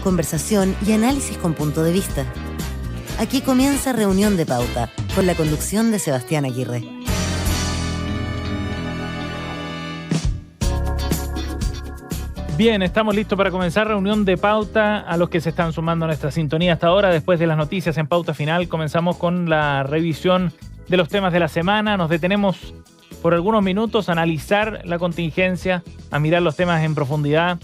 conversación y análisis con punto de vista. Aquí comienza Reunión de Pauta, con la conducción de Sebastián Aguirre. Bien, estamos listos para comenzar Reunión de Pauta. A los que se están sumando a nuestra sintonía hasta ahora, después de las noticias en Pauta Final, comenzamos con la revisión de los temas de la semana. Nos detenemos por algunos minutos a analizar la contingencia, a mirar los temas en profundidad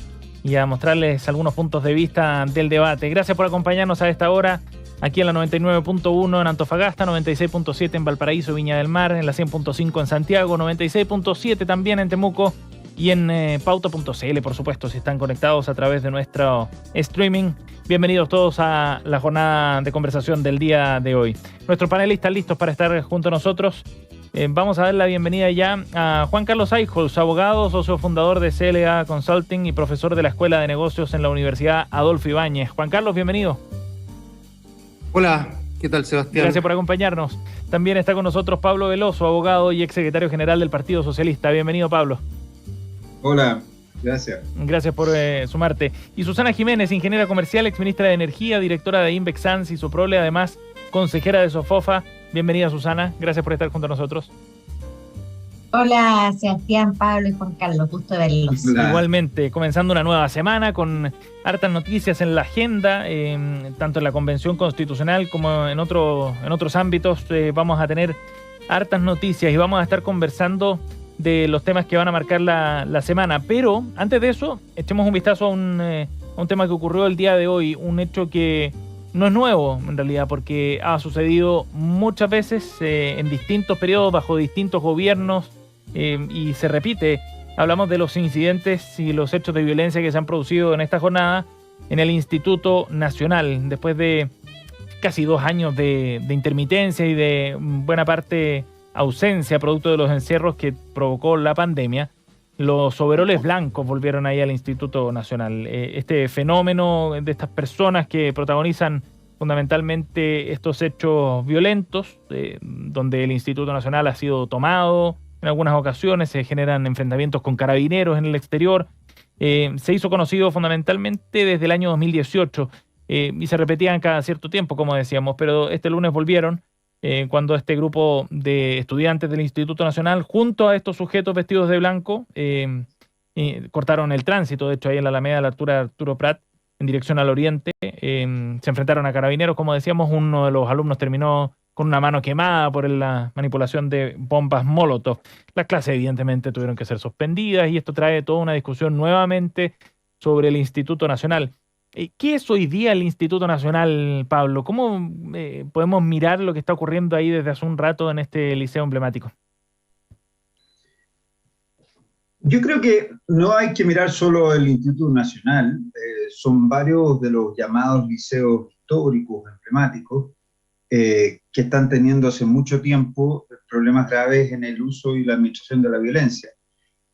y a mostrarles algunos puntos de vista del debate. Gracias por acompañarnos a esta hora, aquí en la 99.1 en Antofagasta, 96.7 en Valparaíso, Viña del Mar, en la 100.5 en Santiago, 96.7 también en Temuco y en pauta.cl, por supuesto, si están conectados a través de nuestro streaming. Bienvenidos todos a la jornada de conversación del día de hoy. Nuestros panelistas listos para estar junto a nosotros. Vamos a dar la bienvenida ya a Juan Carlos Eichholz, abogado, socio fundador de CLA Consulting y profesor de la Escuela de Negocios en la Universidad Adolfo Ibáñez. Juan Carlos, bienvenido. Hola, ¿qué tal, Sebastián? Gracias por acompañarnos. También está con nosotros Pablo Veloso, abogado y exsecretario general del Partido Socialista. Bienvenido, Pablo. Hola, gracias. Gracias por sumarte. Y Susana Jiménez, ingeniera comercial, exministra de Energía, directora de Invex y Soprole, además consejera de Sofofa. Bienvenida, Susana. Gracias por estar junto a nosotros. Hola, Sebastián, Pablo y Juan Carlos. Gusto verlos. Hola. Igualmente, comenzando una nueva semana con hartas noticias en la agenda, tanto en la Convención Constitucional como en otros ámbitos. Vamos a tener hartas noticias y vamos a estar conversando de los temas que van a marcar la semana. Pero antes de eso, echemos un vistazo a un tema que ocurrió el día de hoy, un hecho que no es nuevo en realidad, porque ha sucedido muchas veces en distintos periodos, bajo distintos gobiernos, y se repite. Hablamos de los incidentes y los hechos de violencia que se han producido en esta jornada en el Instituto Nacional, después de casi 2 años de intermitencia y de buena parte ausencia producto de los encierros que provocó la pandemia. Los overoles blancos volvieron ahí al Instituto Nacional. Este fenómeno de estas personas que protagonizan fundamentalmente estos hechos violentos, donde el Instituto Nacional ha sido tomado en algunas ocasiones, se generan enfrentamientos con carabineros en el exterior. Se hizo conocido fundamentalmente desde el año 2018 y se repetían cada cierto tiempo, como decíamos, pero este lunes volvieron. Cuando este grupo de estudiantes del Instituto Nacional, junto a estos sujetos vestidos de blanco, cortaron el tránsito, de hecho ahí en la Alameda de la altura de Arturo Prat, en dirección al oriente, se enfrentaron a carabineros, como decíamos. Uno de los alumnos terminó con una mano quemada por la manipulación de bombas Molotov. Las clases evidentemente tuvieron que ser suspendidas y esto trae toda una discusión nuevamente sobre el Instituto Nacional. ¿Qué es hoy día el Instituto Nacional, Pablo? ¿Cómo podemos mirar lo que está ocurriendo ahí desde hace un rato en este liceo emblemático? Yo creo que no hay que mirar solo el Instituto Nacional, son varios de los llamados liceos históricos, emblemáticos, que están teniendo hace mucho tiempo problemas graves en el uso y la administración de la violencia.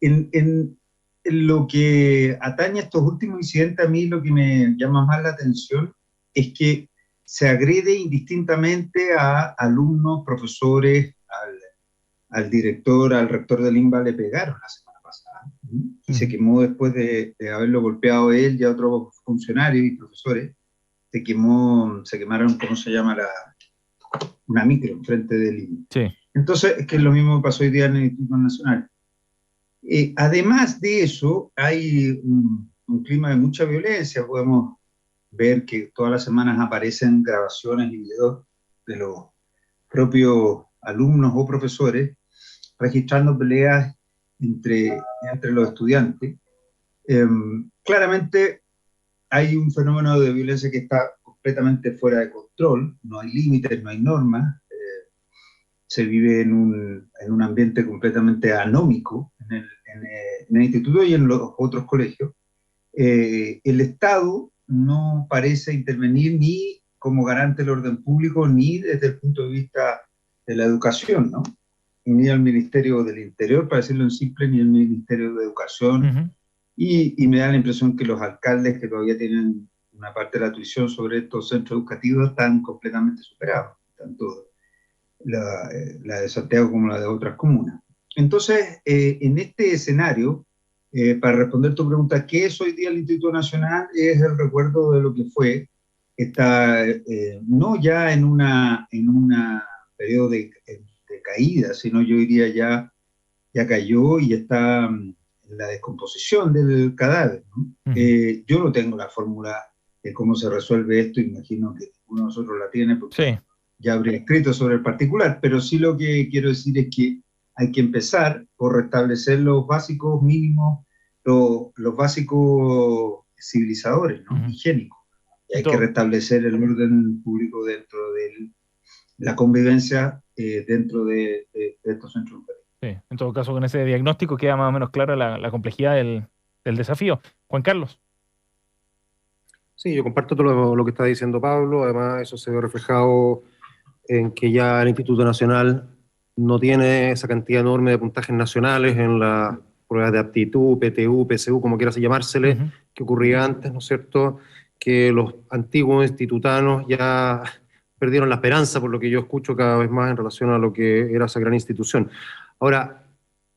En lo que atañe a estos últimos incidentes, a mí lo que me llama más la atención es que se agrede indistintamente a alumnos, profesores, al director, al rector del INBA le pegaron la semana pasada, y se quemó después de haberlo golpeado él y a otros funcionarios y profesores. Se quemaron, ¿cómo se llama? Una micro enfrente del INBA. Sí. Entonces, es que es lo mismo que pasó hoy día en el Instituto Nacional. Además de eso, hay un clima de mucha violencia. Podemos ver que todas las semanas aparecen grabaciones y videos de los propios alumnos o profesores registrando peleas entre los estudiantes. Claramente hay un fenómeno de violencia que está completamente fuera de control, no hay límites, no hay normas, se vive en un ambiente completamente anómico en el instituto y en los otros colegios. El Estado no parece intervenir ni como garante del orden público, ni desde el punto de vista de la educación, ¿no? Ni el Ministerio del Interior, para decirlo en simple, ni el Ministerio de Educación. Uh-huh. Y me da la impresión que los alcaldes que todavía tienen una parte de la tuición sobre estos centros educativos están completamente superados, tanto la de Santiago como la de otras comunas. Entonces, en este escenario, Para responder tu pregunta, ¿qué es hoy día el Instituto Nacional? Es el recuerdo de lo que fue. Está no ya en una periodo de caída, sino yo diría ya cayó y está en la descomposición del cadáver, ¿no? Yo no tengo la fórmula de cómo se resuelve esto, imagino que ninguno de nosotros la tiene, porque ya habría escrito sobre el particular, pero sí lo que quiero decir es que hay que empezar por restablecer los básicos mínimos, los básicos civilizadores, ¿no? Higiénicos. Y hay que restablecer el orden público dentro de la convivencia dentro de estos centros educativos. Sí, en todo caso, con ese diagnóstico queda más o menos clara la complejidad del desafío. Juan Carlos. Sí, yo comparto todo lo que está diciendo Pablo. Además, eso se ve reflejado en que ya el Instituto Nacional no tiene esa cantidad enorme de puntajes nacionales en las pruebas de aptitud, PTU, PSU, como quieras llamársele, que ocurría antes, ¿no es cierto? Que los antiguos institutanos ya perdieron la esperanza, por lo que yo escucho cada vez más en relación a lo que era esa gran institución. Ahora,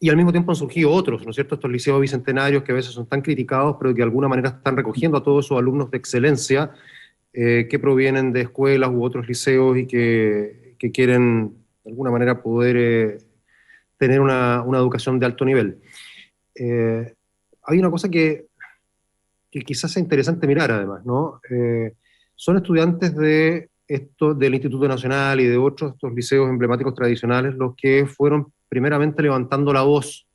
y al mismo tiempo han surgido otros, ¿no es cierto? Estos liceos bicentenarios que a veces son tan criticados, pero que de alguna manera están recogiendo a todos esos alumnos de excelencia que provienen de escuelas u otros liceos y que quieren, de alguna manera, poder tener una educación de alto nivel. Hay una cosa que quizás sea interesante mirar, además, ¿no? Son estudiantes del Instituto Nacional y de otros estos liceos emblemáticos tradicionales los que fueron primeramente levantando la voz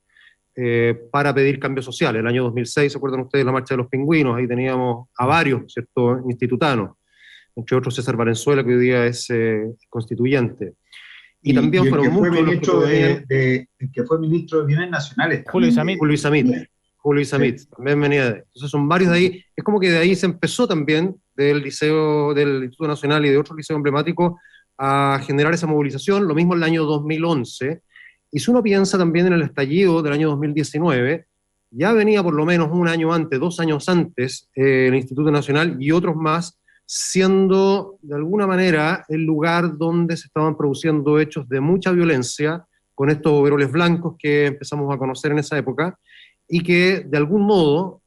para pedir cambios sociales. El año 2006, ¿se acuerdan ustedes de la marcha de los pingüinos? Ahí teníamos a varios, ¿cierto?, institutanos, entre otros César Valenzuela, que hoy día es constituyente. Y también fueron muchos que fue ministro de Bienes Nacionales. Julio Isamit, también venía de ahí. Entonces son varios de ahí. Es como que de ahí se empezó también, del Instituto Nacional y de otros liceos emblemáticos, a generar esa movilización. Lo mismo en el año 2011. Y si uno piensa también en el estallido del año 2019, ya venía por lo menos un año antes, 2 años antes, el Instituto Nacional y otros más, siendo de alguna manera el lugar donde se estaban produciendo hechos de mucha violencia, con estos overoles blancos que empezamos a conocer en esa época, y que de algún modo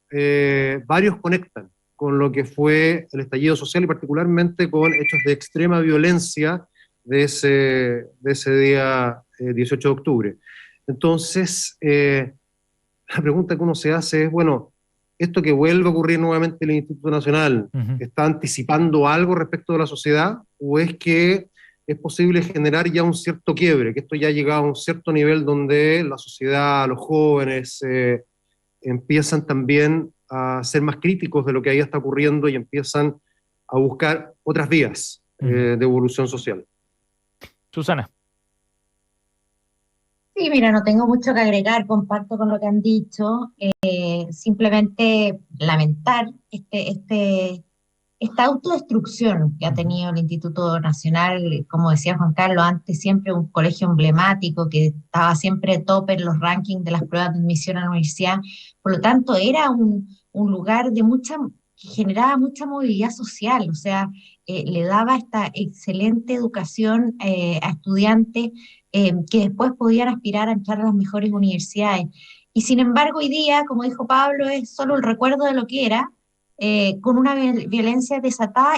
varios conectan con lo que fue el estallido social y particularmente con hechos de extrema violencia de ese día 18 de octubre. Entonces, la pregunta que uno se hace es, bueno, ¿esto que vuelve a ocurrir nuevamente en el Instituto Nacional está anticipando algo respecto de la sociedad? ¿O es que es posible generar ya un cierto quiebre, que esto ya ha llegado a un cierto nivel donde la sociedad, los jóvenes, empiezan también a ser más críticos de lo que ahí está ocurriendo y empiezan a buscar otras vías de evolución social? Susana. Sí, mira, no tengo mucho que agregar, comparto con lo que han dicho, simplemente lamentar esta autodestrucción que ha tenido el Instituto Nacional, como decía Juan Carlos, antes siempre un colegio emblemático que estaba siempre top en los rankings de las pruebas de admisión a la universidad, por lo tanto era un lugar que generaba mucha movilidad social, o sea, le daba esta excelente educación a estudiantes que después podían aspirar a entrar a las mejores universidades. Y sin embargo, hoy día, como dijo Pablo, es solo el recuerdo de lo que era, con una violencia desatada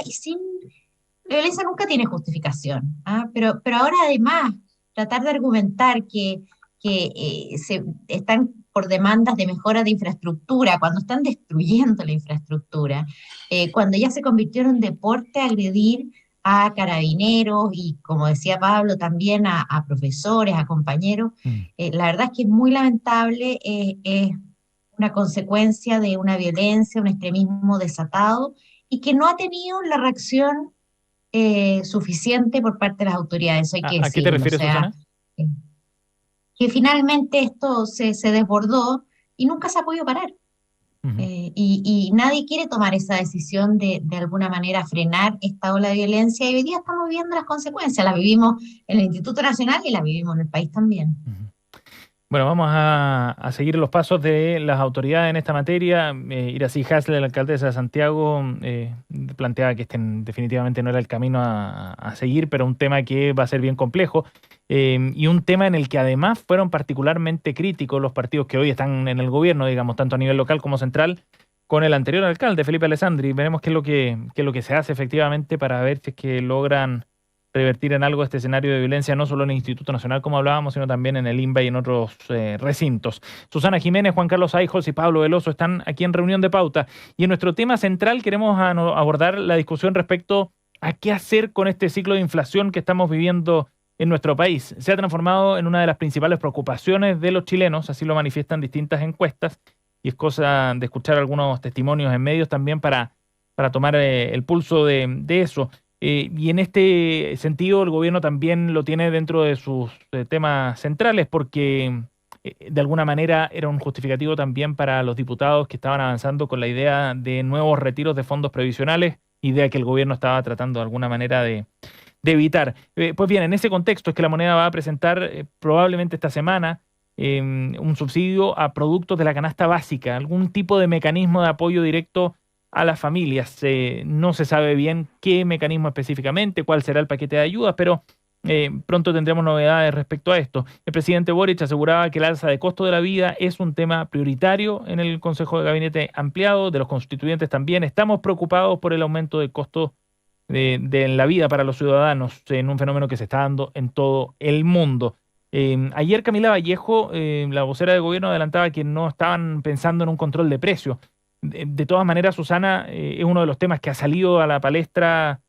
la violencia nunca tiene justificación, ¿ah? Pero ahora además, tratar de argumentar que se están por demandas de mejora de infraestructura, cuando están destruyendo la infraestructura, cuando ya se convirtió en deporte agredir a carabineros y, como decía Pablo, también a profesores, a compañeros, la verdad es que es muy lamentable, es una consecuencia de una violencia, un extremismo desatado y que no ha tenido la reacción suficiente por parte de las autoridades. Hay que ¿A qué te refieres, Susana? Que finalmente esto se desbordó y nunca se ha podido parar. Y nadie quiere tomar esa decisión de alguna manera frenar esta ola de violencia, y hoy día estamos viviendo las consecuencias, las vivimos en el Instituto Nacional y las vivimos en el país también. Bueno, vamos a seguir los pasos de las autoridades en esta materia. Iracy Hasler, la alcaldesa de Santiago, planteaba que definitivamente no era el camino a seguir, pero un tema que va a ser bien complejo y un tema en el que además fueron particularmente críticos los partidos que hoy están en el gobierno, digamos, tanto a nivel local como central, con el anterior alcalde, Felipe Alessandri. Veremos qué es lo que se hace efectivamente para ver si es que logran revertir en algo este escenario de violencia, no solo en el Instituto Nacional, como hablábamos, sino también en el INBA y en otros recintos. Susana Jiménez, Juan Carlos Aijos y Pablo Veloso están aquí en Reunión de Pauta. Y en nuestro tema central queremos abordar la discusión respecto a qué hacer con este ciclo de inflación que estamos viviendo en nuestro país. Se ha transformado en una de las principales preocupaciones de los chilenos, así lo manifiestan distintas encuestas, y es cosa de escuchar algunos testimonios en medios también para tomar el pulso de eso. Y en este sentido el gobierno también lo tiene dentro de sus temas centrales porque de alguna manera era un justificativo también para los diputados que estaban avanzando con la idea de nuevos retiros de fondos previsionales, idea que el gobierno estaba tratando de alguna manera de evitar. Pues bien, en ese contexto es que la moneda va a presentar probablemente esta semana un subsidio a productos de la canasta básica, algún tipo de mecanismo de apoyo directo a las familias. No se sabe bien qué mecanismo específicamente, cuál será el paquete de ayudas, pero pronto tendremos novedades respecto a esto. El presidente Boric aseguraba que el alza de costo de la vida es un tema prioritario en el Consejo de Gabinete ampliado, de los constituyentes también. Estamos preocupados por el aumento del costo de la vida para los ciudadanos en un fenómeno que se está dando en todo el mundo. Ayer Camila Vallejo, la vocera de gobierno, adelantaba que no estaban pensando en un control de precios. De todas maneras, Susana, es uno de los temas que ha salido a la palestra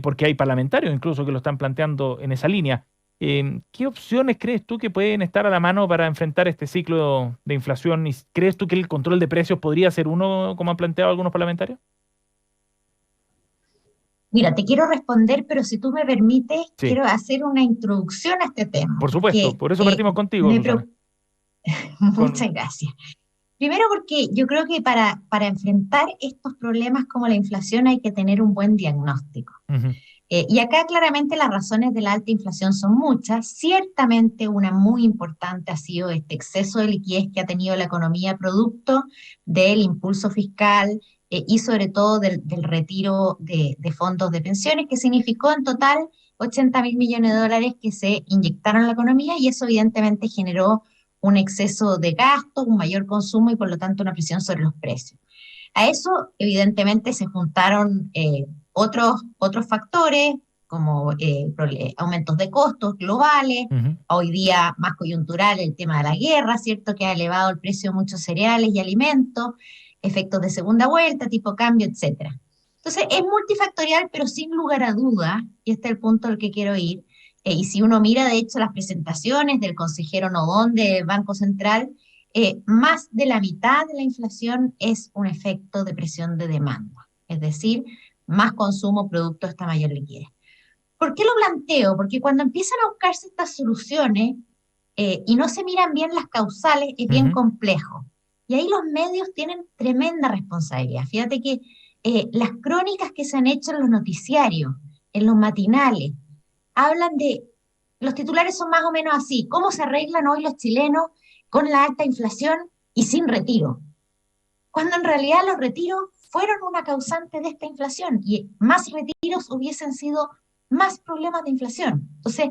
porque hay parlamentarios incluso que lo están planteando en esa línea. ¿Qué opciones crees tú que pueden estar a la mano para enfrentar este ciclo de inflación? ¿Y crees tú que el control de precios podría ser uno, como han planteado algunos parlamentarios? Mira, te quiero responder, pero si tú me permites, Sí, quiero hacer una introducción a este tema, por supuesto. porque Por eso partimos contigo, Susana. muchas gracias. Primero porque yo creo que para enfrentar estos problemas como la inflación hay que tener un buen diagnóstico. Uh-huh. Y acá claramente las razones de la alta inflación son muchas. Ciertamente una muy importante ha sido este exceso de liquidez que ha tenido la economía producto del impulso fiscal y sobre todo del retiro de fondos de pensiones, que significó en total 80.000 millones de dólares que se inyectaron a la economía, y eso evidentemente generó un exceso de gastos, un mayor consumo y por lo tanto una presión sobre los precios. A eso evidentemente se juntaron otros factores como aumentos de costos globales, Uh-huh. hoy día más coyuntural el tema de la guerra, ¿cierto?, que ha elevado el precio de muchos cereales y alimentos, efectos de segunda vuelta, tipo cambio, etcétera. Entonces es multifactorial, pero sin lugar a duda, y este es el punto al que quiero ir, y si uno mira de hecho las presentaciones del consejero Nodón del Banco Central, más de la mitad de la inflación es un efecto de presión de demanda, es decir, más consumo producto de esta mayor liquidez. ¿Por qué lo planteo? Porque cuando empiezan a buscarse estas soluciones y no se miran bien las causales, es bien Uh-huh. complejo. Y ahí los medios tienen tremenda responsabilidad. Fíjate que las crónicas que se han hecho en los noticiarios, en los matinales, hablan de, los titulares son más o menos así: ¿cómo se arreglan hoy los chilenos con la alta inflación y sin retiro? Cuando en realidad los retiros fueron una causante de esta inflación y más retiros hubiesen sido más problemas de inflación. Entonces,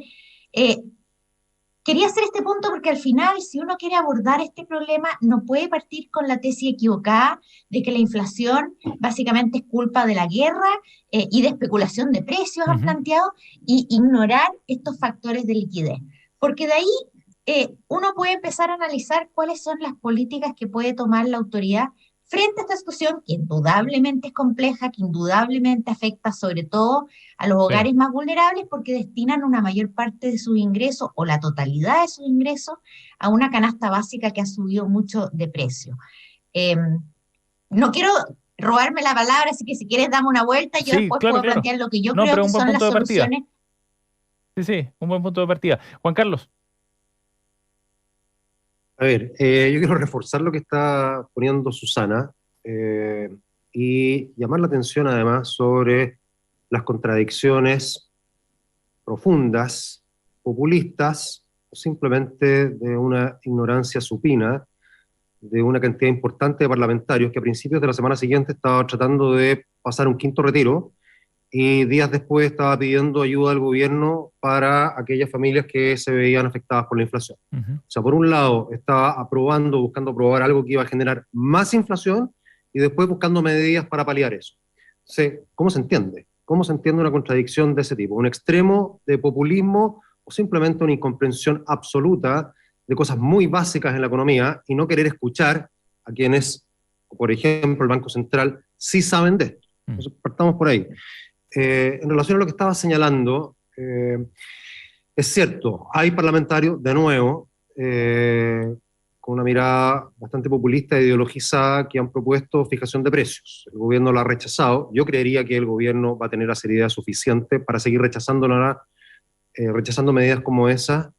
quería hacer este punto porque al final, si uno quiere abordar este problema, no puede partir con la tesis equivocada de que la inflación básicamente es culpa de la guerra y de especulación de precios, han planteado, y ignorar estos factores de liquidez. Porque de ahí uno puede empezar a analizar cuáles son las políticas que puede tomar la autoridad frente a esta situación que indudablemente es compleja, que indudablemente afecta sobre todo a los hogares más vulnerables porque destinan una mayor parte de sus ingresos o la totalidad de sus ingresos a una canasta básica que ha subido mucho de precio. No quiero robarme la palabra, así que si quieres dame una vuelta, yo después puedo plantear lo que yo creo que son las soluciones. Sí, un buen punto de partida. Juan Carlos. A ver, yo quiero reforzar lo que está poniendo Susana y llamar la atención además sobre las contradicciones profundas, populistas o simplemente de una ignorancia supina de una cantidad importante de parlamentarios que a principios de la semana siguiente estaba tratando de pasar un quinto retiro y días después estaba pidiendo ayuda al gobierno para aquellas familias que se veían afectadas por la inflación. O sea, por un lado estaba buscando aprobar algo que iba a generar más inflación y después buscando medidas para paliar eso. ¿Cómo se entiende? ¿Cómo se entiende una contradicción de ese tipo? ¿Un extremo de populismo o simplemente una incomprensión absoluta de cosas muy básicas en la economía y no querer escuchar a quienes, por ejemplo, el Banco Central, sí saben de esto? Entonces, partamos por ahí. En relación a lo que estaba señalando, es cierto, hay parlamentarios, de nuevo, con una mirada bastante populista e ideologizada, que han propuesto fijación de precios. El gobierno la ha rechazado. Yo creería que el gobierno va a tener la seriedad suficiente para seguir rechazando medidas como esas,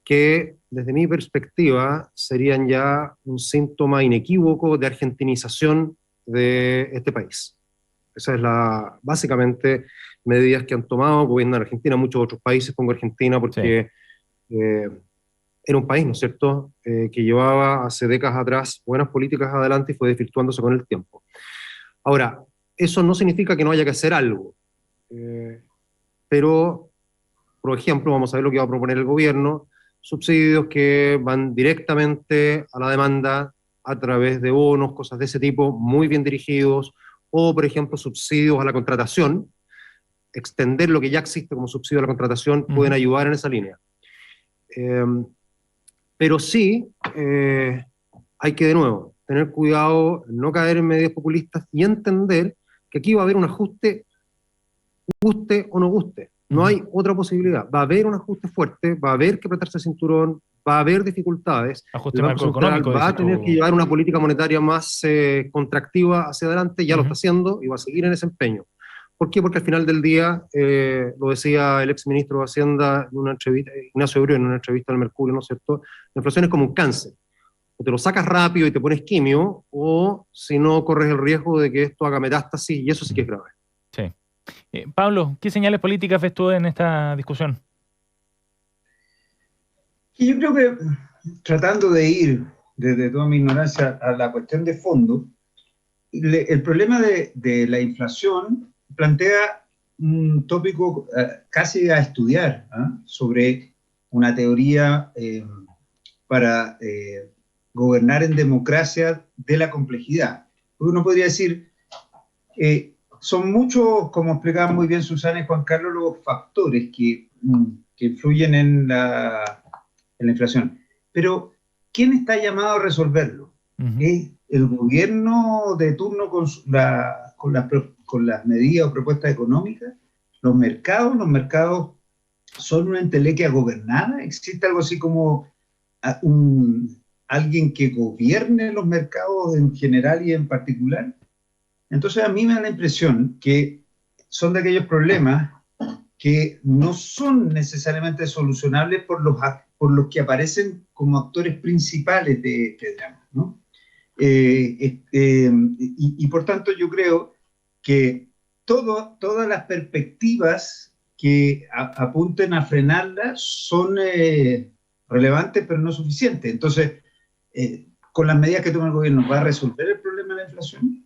que desde mi perspectiva serían ya un síntoma inequívoco de argentinización de este país. Esa es básicamente medidas que han tomado el gobierno de Argentina, muchos otros países, pongo Argentina porque era un país, ¿no es cierto?, que llevaba hace décadas atrás buenas políticas adelante y fue desvirtuándose con el tiempo. Ahora, eso no significa que no haya que hacer algo, pero, por ejemplo, vamos a ver lo que va a proponer el gobierno, subsidios que van directamente a la demanda a través de bonos, cosas de ese tipo, muy bien dirigidos, o, por ejemplo, subsidios a la contratación, extender lo que ya existe como subsidio a la contratación, pueden ayudar en esa línea. Pero sí, hay que, de nuevo, tener cuidado, no caer en medidas populistas y entender que aquí va a haber un ajuste, guste o no guste. No hay otra posibilidad. Va a haber un ajuste fuerte, va a haber que apretarse el cinturón, va a haber dificultades. Ajuste macroeconómico. Va a tener que llevar una política monetaria más contractiva hacia adelante, ya lo está haciendo y va a seguir en ese empeño. ¿Por qué? Porque al final del día, lo decía el exministro de Hacienda, en una entrevista, Ignacio Briones, en una entrevista al Mercurio, ¿no es cierto? La inflación es como un cáncer. O te lo sacas rápido y te pones quimio, o si no, corres el riesgo de que esto haga metástasis, y eso sí que es grave. Sí. Pablo, ¿qué señales políticas ves tú en esta discusión? Y yo creo que, tratando de ir desde toda mi ignorancia a la cuestión de fondo, el problema de la inflación plantea un tópico casi a estudiar, sobre una teoría para gobernar en democracia de la complejidad. Uno podría decir, son muchos, como explicaban muy bien Susana y Juan Carlos, los factores que influyen en la inflación. Pero, ¿quién está llamado a resolverlo? ¿Es el gobierno de turno con las medidas o propuestas económicas? ¿Los mercados son una entelequia gobernada? ¿Existe algo así como alguien que gobierne los mercados en general y en particular? Entonces a mí me da la impresión que son de aquellos problemas que no son necesariamente solucionables por los que aparecen como actores principales de este drama, ¿no? Y por tanto yo creo que todas las perspectivas que apunten a frenarla son relevantes pero no suficientes. Entonces, con las medidas que toma el gobierno, ¿va a resolver el problema de la inflación?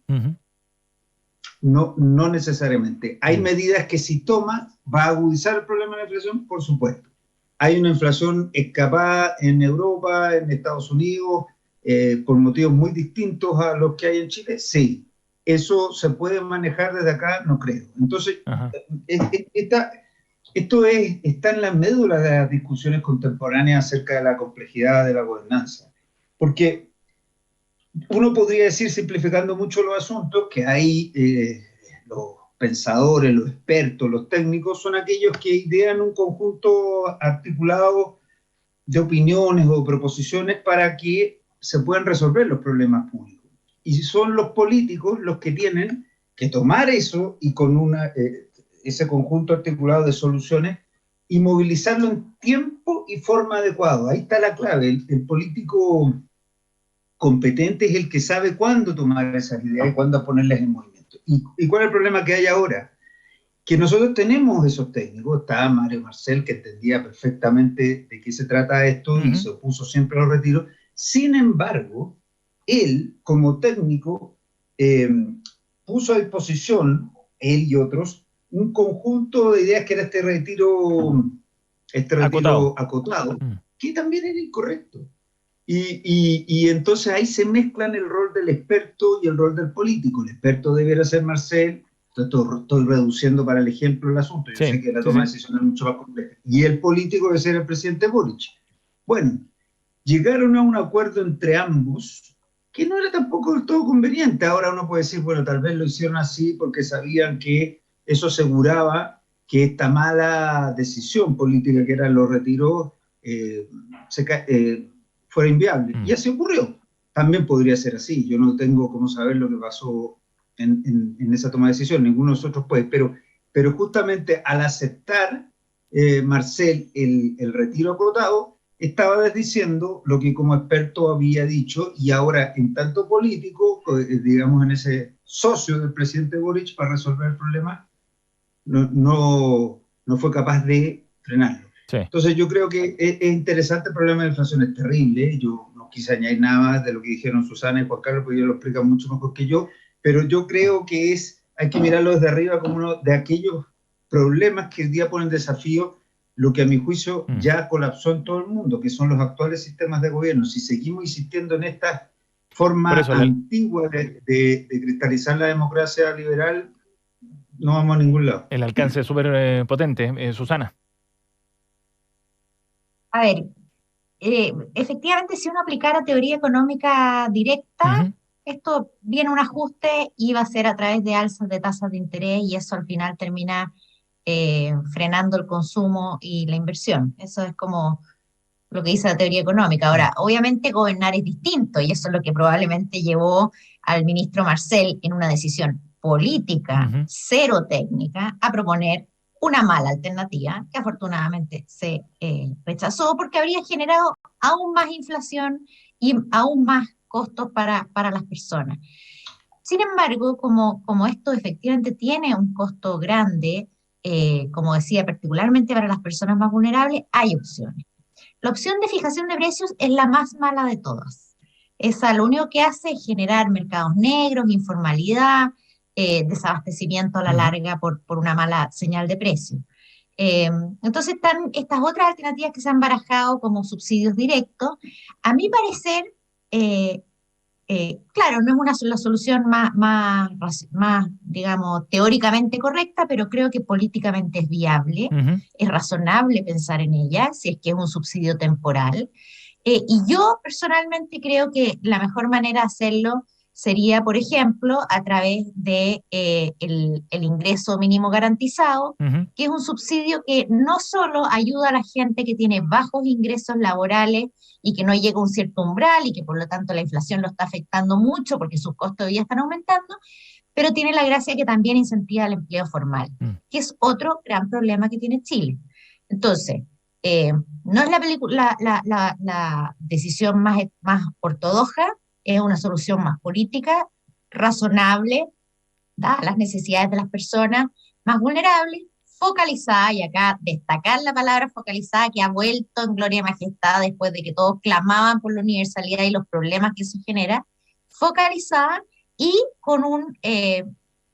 No necesariamente. Hay medidas que si toma, va a agudizar el problema de la inflación, por supuesto. Hay una inflación escapada en Europa, en Estados Unidos, por motivos muy distintos a los que hay en Chile, sí. ¿Eso se puede manejar desde acá? No creo. Entonces, esto está en la médula de las discusiones contemporáneas acerca de la complejidad de la gobernanza. Porque uno podría decir, simplificando mucho los asuntos, que hay los pensadores, los expertos, los técnicos, son aquellos que idean un conjunto articulado de opiniones o proposiciones para que se puedan resolver los problemas públicos. Y son los políticos los que tienen que tomar eso y con ese conjunto articulado de soluciones y movilizarlo en tiempo y forma adecuado. Ahí está la clave. El político competente es el que sabe cuándo tomar esas ideas y cuándo ponerlas en movimiento. ¿Y cuál es el problema que hay ahora? que nosotros tenemos esos técnicos. Está Mario Marcel, que entendía perfectamente de qué se trata esto y se opuso siempre a los retiros. Sin embargo, él, como técnico, puso a disposición, él y otros, un conjunto de ideas que era este retiro acotado, que también era incorrecto. Y entonces ahí se mezclan el rol del experto y el rol del político. El experto debiera ser Marcel. Estoy reduciendo para el ejemplo el asunto. Yo sé que la toma de decisiones es mucho más compleja. Y el político debe ser el presidente Boric. Bueno, llegaron a un acuerdo entre ambos que no era tampoco del todo conveniente. Ahora uno puede decir, bueno, tal vez lo hicieron así porque sabían que eso aseguraba que esta mala decisión política que eran los retiros fuera inviable. Y así ocurrió. También podría ser así. Yo no tengo cómo saber lo que pasó en esa toma de decisión. Ninguno de nosotros puede. Pero justamente al aceptar Marcel el retiro acotado, estaba desdiciendo lo que como experto había dicho, y ahora en tanto político, digamos en ese socio del presidente Boric para resolver el problema, no fue capaz de frenarlo. Sí. Entonces yo creo que es interesante. El problema de la inflación es terrible. Yo no quise añadir nada más de lo que dijeron Susana y Juan Carlos, porque ellos lo explican mucho mejor que yo, pero yo creo que hay que mirarlo desde arriba como uno de aquellos problemas que hoy día ponen en desafío lo que a mi juicio ya colapsó en todo el mundo, que son los actuales sistemas de gobierno. Si seguimos insistiendo en esta forma antigua de cristalizar la democracia liberal, no vamos a ningún lado. El alcance es súper potente. Susana. A ver, efectivamente, si uno aplicara teoría económica directa, esto viene un ajuste y va a ser a través de alzas de tasas de interés, y eso al final termina frenando el consumo y la inversión. Eso es como lo que dice la teoría económica. Ahora, obviamente gobernar es distinto, y eso es lo que probablemente llevó al ministro Marcel, en una decisión política, cero técnica, a proponer una mala alternativa que afortunadamente se rechazó, porque habría generado aún más inflación y aún más costos para las personas. Sin embargo, como esto efectivamente tiene un costo grande, como decía, particularmente para las personas más vulnerables, hay opciones. La opción de fijación de precios es la más mala de todas. Esa lo único que hace es generar mercados negros, informalidad, desabastecimiento a la larga por una mala señal de precio. Entonces están estas otras alternativas que se han barajado como subsidios directos. A mi parecer, claro, no es la solución más, digamos, teóricamente correcta, pero creo que políticamente es viable, es razonable pensar en ella, si es que es un subsidio temporal. Y yo personalmente creo que la mejor manera de hacerlo sería, por ejemplo, a través de el ingreso mínimo garantizado, que es un subsidio que no solo ayuda a la gente que tiene bajos ingresos laborales y que no llega a un cierto umbral y que por lo tanto la inflación lo está afectando mucho porque sus costos hoy día están aumentando, pero tiene la gracia que también incentiva el empleo formal, que es otro gran problema que tiene Chile. Entonces, no es la decisión más ortodoxa, es una solución más política, razonable, dadas las necesidades de las personas más vulnerables, focalizada, y acá destacar la palabra focalizada, que ha vuelto en gloria y majestad después de que todos clamaban por la universalidad y los problemas que eso genera, focalizada y con un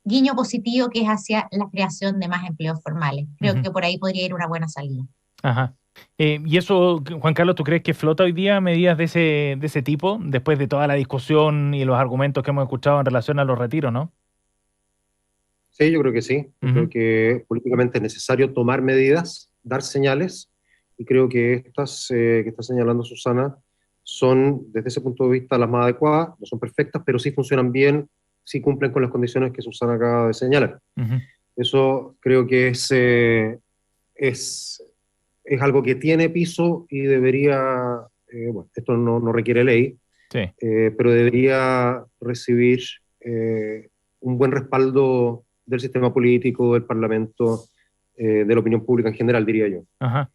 guiño positivo que es hacia la creación de más empleos formales. Creo que por ahí podría ir una buena salida. Ajá. Y eso, Juan Carlos, ¿tú crees que flota hoy día medidas de ese tipo, después de toda la discusión y los argumentos que hemos escuchado en relación a los retiros, no? Sí, yo creo que sí. Yo creo que políticamente es necesario tomar medidas, dar señales, y creo que estas que está señalando Susana son, desde ese punto de vista, las más adecuadas. No son perfectas, pero sí funcionan bien, sí cumplen con las condiciones que Susana acaba de señalar. Eso creo que es algo que tiene piso y debería, bueno, esto no requiere ley, pero debería recibir un buen respaldo del sistema político, del Parlamento, de la opinión pública en general, diría yo. Ajá.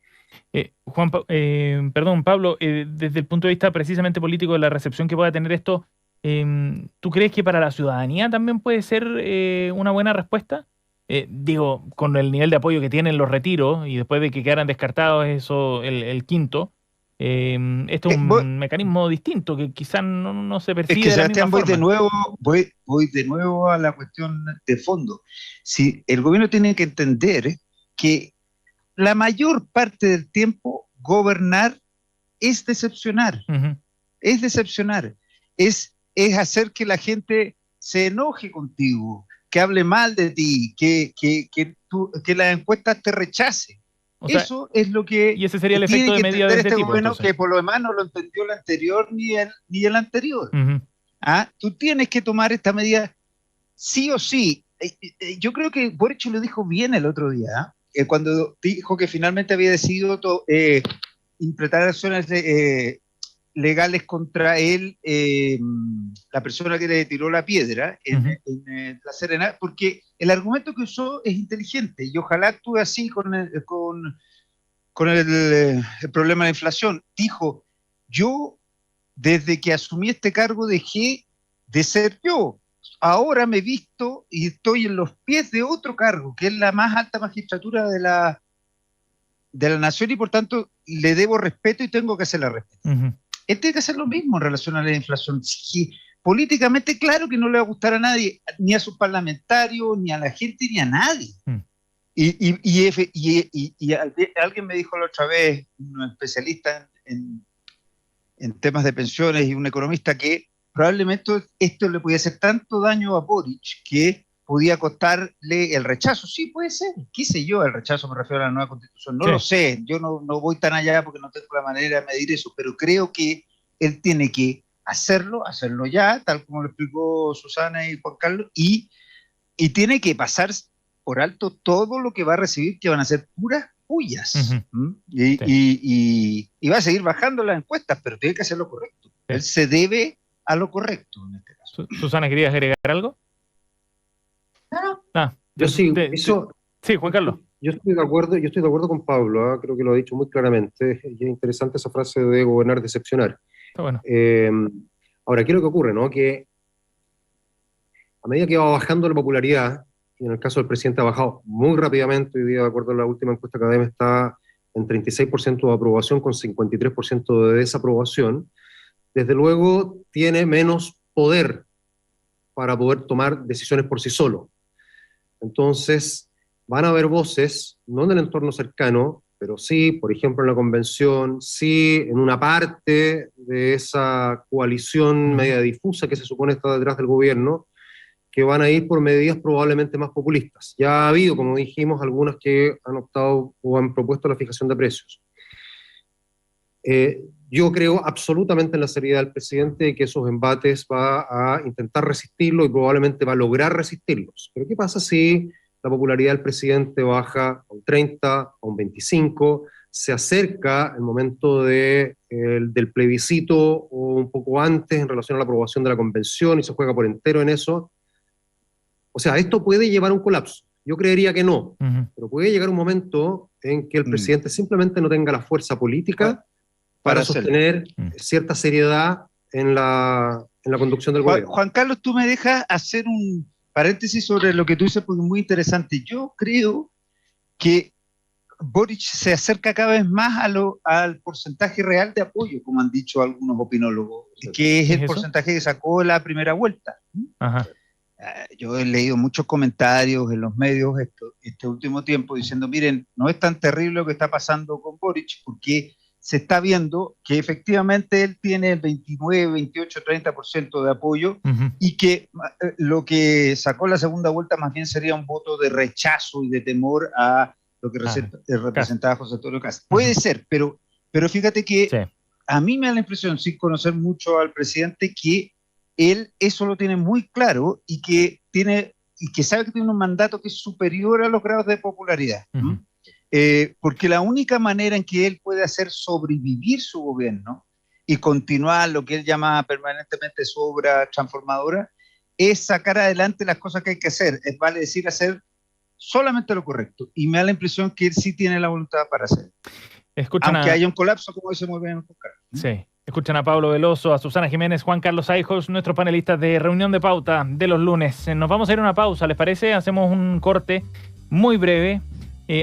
Pablo, desde el punto de vista precisamente político de la recepción que pueda tener esto, ¿tú crees que para la ciudadanía también puede ser una buena respuesta? Digo, con el nivel de apoyo que tienen los retiros y después de que quedaran descartados eso el quinto, esto es un mecanismo distinto que quizás no se percibe es que, de la Sebastián, misma forma. voy de nuevo a la cuestión de fondo. Si el gobierno tiene que entender que la mayor parte del tiempo gobernar es decepcionar, Uh-huh. es decepcionar, es hacer que la gente se enoje contigo, que hable mal de ti, que las encuestas te rechacen. O sea, eso es lo que y ese sería el tiene efecto de que medida entender de este este tipo, gobierno, entonces. que por lo demás no lo entendió el anterior ni el anterior. Uh-huh. Tú tienes que tomar esta medida sí o sí. Yo creo que Boric lo dijo bien el otro día, cuando dijo que finalmente había decidido implementar acciones legales contra él, la persona que le tiró la piedra en La Serena, porque el argumento que usó es inteligente y ojalá actúe así con el problema de la inflación. Dijo, yo desde que asumí este cargo dejé de ser yo. Ahora me he visto y estoy en los pies de otro cargo, que es la más alta magistratura de la nación y por tanto le debo respeto y tengo que hacerle respeto. Uh-huh. Él tiene que hacer lo mismo en relación a la inflación. Sí, políticamente, claro que no le va a gustar a nadie, ni a sus parlamentarios, ni a la gente, ni a nadie. Y alguien me dijo la otra vez, un especialista en temas de pensiones y un economista, que probablemente esto le podía hacer tanto daño a Boric que podía costarle el rechazo. Sí, puede ser. ¿Qué sé yo? El rechazo me refiero a la nueva constitución. No lo sé. Yo no voy tan allá porque no tengo la manera de medir eso, pero creo que él tiene que hacerlo ya, tal como lo explicó Susana y Juan Carlos, y tiene que pasar por alto todo lo que va a recibir, que van a ser puras pullas. Uh-huh. Y va a seguir bajando las encuestas, pero tiene que hacer lo correcto. Sí. Él se debe a lo correcto en este caso. Susana, ¿querías agregar algo? No. Sí, Juan Carlos. Yo estoy de acuerdo con Pablo, creo que lo ha dicho muy claramente, y es interesante esa frase de gobernar, decepcionar. Está bueno. Ahora, ¿qué es lo que ocurre? ¿No? Que a medida que va bajando la popularidad, y en el caso del presidente ha bajado muy rápidamente, hoy día, de acuerdo a la última encuesta académica, está en 36% de aprobación con 53% de desaprobación, desde luego tiene menos poder para poder tomar decisiones por sí solo. Entonces, van a haber voces, no en el entorno cercano, pero sí, por ejemplo, en la convención, sí, en una parte de esa coalición media difusa que se supone está detrás del gobierno, que van a ir por medidas probablemente más populistas. Ya ha habido, como dijimos, algunas que han optado o han propuesto la fijación de precios. Yo creo absolutamente en la seriedad del presidente y que esos embates va a intentar resistirlo y probablemente va a lograr resistirlos. Pero ¿qué pasa si la popularidad del presidente baja a un 30, a un 25, se acerca el momento del plebiscito o un poco antes en relación a la aprobación de la convención y se juega por entero en eso? O sea, esto puede llevar a un colapso. Yo creería que no, pero puede llegar un momento en que el presidente simplemente no tenga la fuerza política para sostener cierta seriedad en la conducción del gobierno. Juan Carlos, tú me dejas hacer un paréntesis sobre lo que tú dices, porque es muy interesante. Yo creo que Boric se acerca cada vez más al porcentaje real de apoyo, como han dicho algunos opinólogos, que es el porcentaje que sacó la primera vuelta. Ajá. Yo he leído muchos comentarios en los medios este último tiempo diciendo, miren, no es tan terrible lo que está pasando con Boric, porque se está viendo que efectivamente él tiene el 29, 28, 30% de apoyo y que lo que sacó la segunda vuelta más bien sería un voto de rechazo y de temor a lo que representaba José Antonio Kast. Puede ser, pero fíjate que a mí me da la impresión, sin conocer mucho al presidente, que él eso lo tiene muy claro y que sabe que tiene un mandato que es superior a los grados de popularidad. Porque la única manera en que él puede hacer sobrevivir su gobierno y continuar lo que él llama permanentemente su obra transformadora es sacar adelante las cosas que hay que hacer, es vale decir hacer solamente lo correcto, y me da la impresión que él sí tiene la voluntad para hacerlo. Aunque haya un colapso, como dice muy bien Oscar. Sí. Escuchan a Pablo Veloso, a Susana Jiménez, Juan Carlos Aijos, nuestros panelistas de Reunión de Pauta de los lunes. Nos vamos a ir a una pausa, ¿les parece? Hacemos un corte muy breve.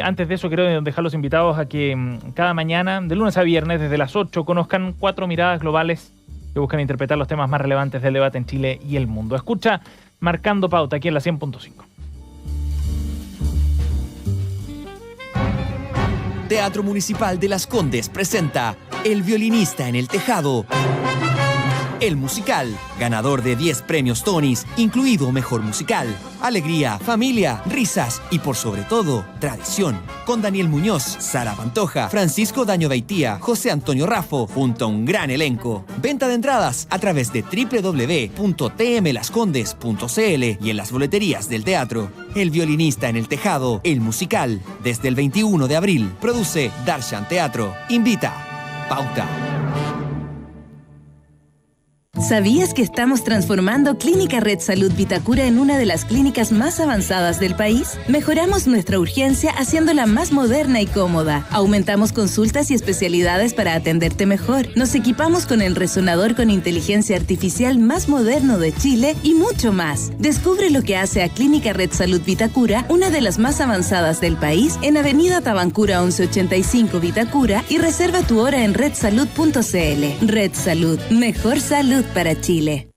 Antes de eso, quiero dejar los invitados a que cada mañana, de lunes a viernes, desde las 8, conozcan 4 miradas globales que buscan interpretar los temas más relevantes del debate en Chile y el mundo. Escucha Marcando Pauta aquí en la 100.5. Teatro Municipal de Las Condes presenta El violinista en el tejado. El musical, ganador de 10 premios Tonys, incluido Mejor Musical. Alegría, familia, risas y por sobre todo, tradición. Con Daniel Muñoz, Sara Pantoja, Francisco Daño Beitía, José Antonio Raffo, junto a un gran elenco. Venta de entradas a través de www.tmlascondes.cl y en las boleterías del teatro. El violinista en el tejado, el musical, desde el 21 de abril. Produce Darshan Teatro. Invita. Pauta. ¿Sabías que estamos transformando Clínica Red Salud Vitacura en una de las clínicas más avanzadas del país? Mejoramos nuestra urgencia haciéndola más moderna y cómoda. Aumentamos consultas y especialidades para atenderte mejor. Nos equipamos con el resonador con inteligencia artificial más moderno de Chile y mucho más. Descubre lo que hace a Clínica Red Salud Vitacura una de las más avanzadas del país en Avenida Tabancura 1185 Vitacura y reserva tu hora en redsalud.cl. Red Salud. Mejor salud para Chile.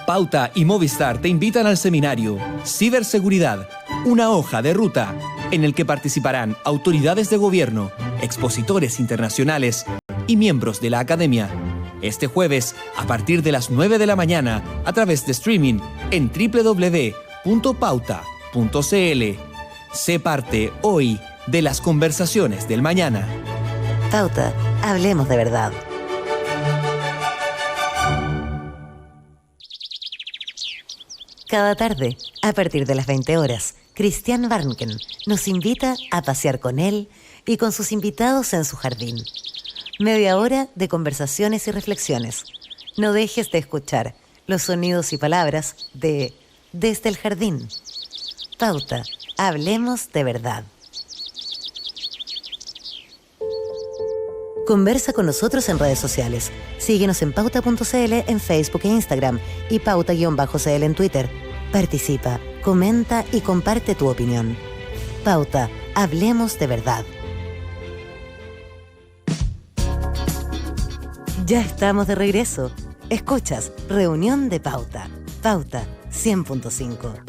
Pauta y Movistar te invitan al seminario Ciberseguridad, una hoja de ruta, en el que participarán autoridades de gobierno, expositores internacionales y miembros de la academia. Este jueves, a partir de las 9 de la mañana, a través de streaming en www.pauta.cl. Sé parte hoy de las conversaciones del mañana. Pauta, hablemos de verdad. Cada tarde, a partir de las 20 horas, Christian Barnken nos invita a pasear con él y con sus invitados en su jardín. Media hora de conversaciones y reflexiones. No dejes de escuchar los sonidos y palabras de Desde el Jardín. Pauta, hablemos de verdad. Conversa con nosotros en redes sociales. Síguenos en pauta.cl en Facebook e Instagram y pauta_cl en Twitter. Participa, comenta y comparte tu opinión. Pauta, hablemos de verdad. Ya estamos de regreso. Escuchas Reunión de Pauta. Pauta 100.5.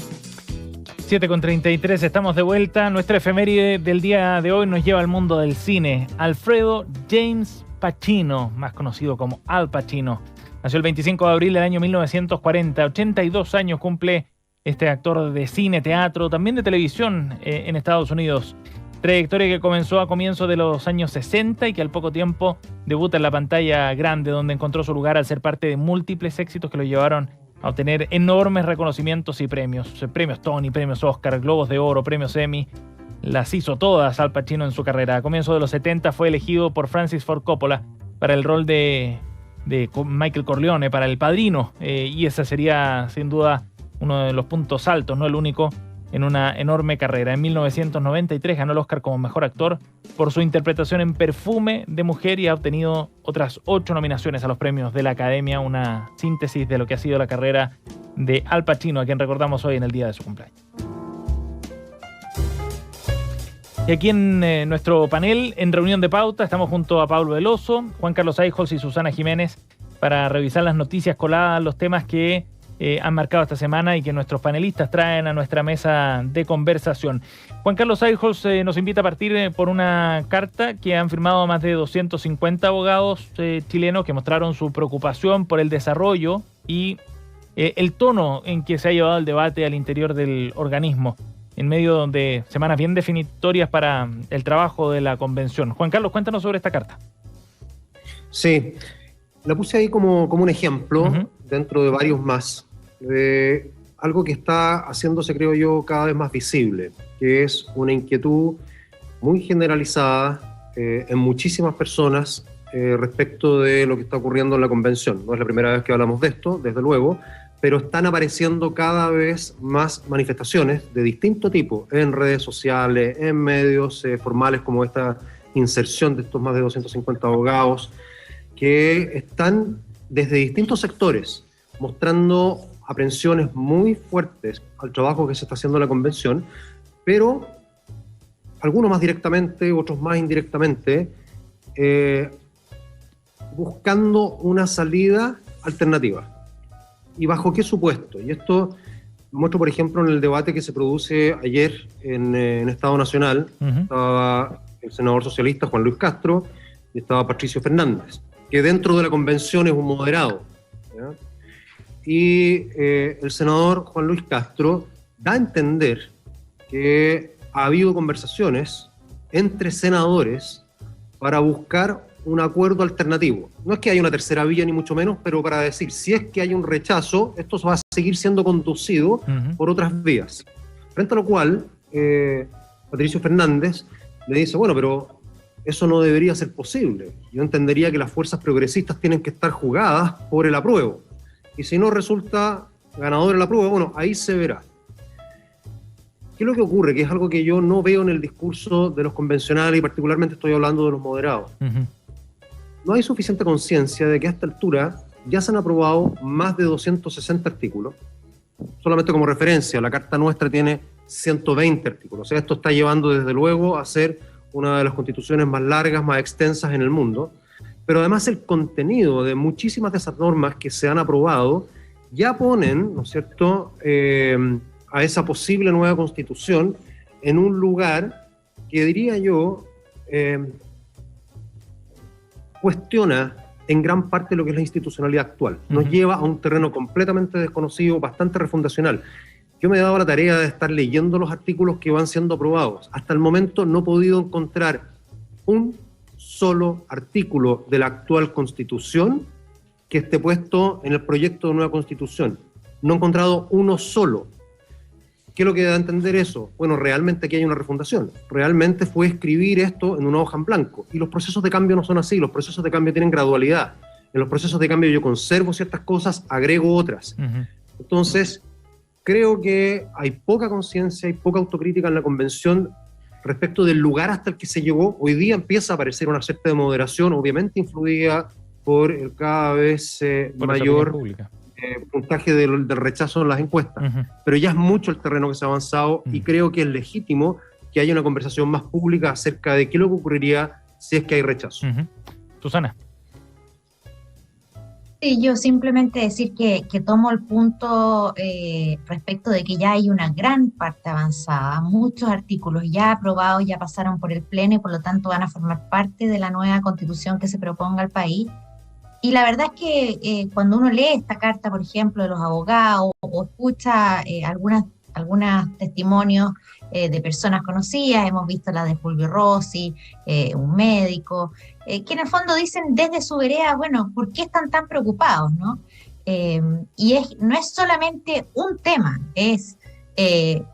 7:33, estamos de vuelta. Nuestra efeméride del día de hoy nos lleva al mundo del cine. Alfredo James Pacino, más conocido como Al Pacino, nació el 25 de abril del año 1940. 82 años cumple este actor de cine, teatro, también de televisión en Estados Unidos. Trayectoria que comenzó a comienzos de los años 60 y que al poco tiempo debuta en la pantalla grande, donde encontró su lugar al ser parte de múltiples éxitos que lo llevaron a obtener enormes reconocimientos y premios. Premios Tony, premios Oscar, Globos de Oro, premios Emmy. Las hizo todas Al Pacino en su carrera. A comienzos de los 70 fue elegido por Francis Ford Coppola para el rol de Michael Corleone, para El Padrino. Y ese sería, sin duda, uno de los puntos altos, no el único, en una enorme carrera. En 1993 ganó el Oscar como Mejor Actor por su interpretación en Perfume de Mujer y ha obtenido otras 8 nominaciones a los premios de la Academia, una síntesis de lo que ha sido la carrera de Al Pacino, a quien recordamos hoy en el día de su cumpleaños. Y aquí en nuestro panel, en Reunión de Pauta, estamos junto a Pablo Veloso, Juan Carlos Aijos y Susana Jiménez para revisar las noticias coladas, los temas que han marcado esta semana y que nuestros panelistas traen a nuestra mesa de conversación. Juan Carlos Aijos nos invita a partir por una carta que han firmado más de 250 abogados chilenos que mostraron su preocupación por el desarrollo y el tono en que se ha llevado el debate al interior del organismo, en medio de semanas bien definitorias para el trabajo de la convención. Juan Carlos, cuéntanos sobre esta carta. Sí, la puse ahí como un ejemplo, dentro de varios más, de algo que está haciéndose, creo yo, cada vez más visible, que es una inquietud muy generalizada en muchísimas personas respecto de lo que está ocurriendo en la convención. No es la primera vez que hablamos de esto, desde luego, pero están apareciendo cada vez más manifestaciones de distinto tipo en redes sociales, en medios formales como esta inserción de estos más de 250 abogados que están desde distintos sectores mostrando aprensiones muy fuertes al trabajo que se está haciendo en la convención, pero algunos más directamente, otros más indirectamente, buscando una salida alternativa. ¿Y bajo qué supuesto? Y esto lo muestro, por ejemplo, en el debate que se produce ayer en Estado Nacional. Estaba el senador socialista Juan Luis Castro y estaba Patricio Fernández, que dentro de la convención es un moderado, ¿ya? Y el senador Juan Luis Castro da a entender que ha habido conversaciones entre senadores para buscar un acuerdo alternativo. No es que haya una tercera vía ni mucho menos, pero para decir, si es que hay un rechazo, esto va a seguir siendo conducido por otras vías. Frente a lo cual, Patricio Fernández le dice, bueno, pero eso no debería ser posible. Yo entendería que las fuerzas progresistas tienen que estar jugadas por el apruebo. Y si no resulta ganador el apruebo, bueno, ahí se verá. ¿Qué es lo que ocurre? Que es algo que yo no veo en el discurso de los convencionales, y particularmente estoy hablando de los moderados. No hay suficiente conciencia de que a esta altura ya se han aprobado más de 260 artículos. Solamente como referencia, la Carta Nuestra tiene 120 artículos. O sea, esto está llevando desde luego a ser una de las constituciones más largas, más extensas en el mundo. Pero además el contenido de muchísimas de esas normas que se han aprobado ya ponen, ¿no es cierto?, a esa posible nueva constitución en un lugar que, diría yo, cuestiona en gran parte lo que es la institucionalidad actual. Nos lleva a un terreno completamente desconocido, bastante refundacional. Yo me he dado la tarea de estar leyendo los artículos que van siendo aprobados. Hasta el momento no he podido encontrar un solo artículo de la actual Constitución que esté puesto en el proyecto de nueva Constitución. No he encontrado uno solo. ¿Qué es lo que da a entender eso? Bueno, realmente aquí hay una refundación. Realmente fue escribir esto en una hoja en blanco. Y los procesos de cambio no son así. Los procesos de cambio tienen gradualidad. En los procesos de cambio yo conservo ciertas cosas, agrego otras. Entonces, creo que hay poca conciencia y poca autocrítica en la convención respecto del lugar hasta el que se llegó. Hoy día empieza a aparecer una cierta moderación, obviamente influida por el cada vez mayor puntaje del rechazo en las encuestas. Pero ya es mucho el terreno que se ha avanzado y creo que es legítimo que haya una conversación más pública acerca de qué es lo que ocurriría si es que hay rechazo. Susana. Sí, yo simplemente decir que tomo el punto respecto de que ya hay una gran parte avanzada, muchos artículos ya aprobados, ya pasaron por el Pleno y por lo tanto van a formar parte de la nueva Constitución que se proponga al país. Y la verdad es que cuando uno lee esta carta, por ejemplo, de los abogados o escucha algunos testimonios de personas conocidas, hemos visto la de Fulvio Rossi, un médico, que en el fondo dicen desde su vereda, bueno, ¿por qué están tan preocupados, no? Y no es solamente un tema, es el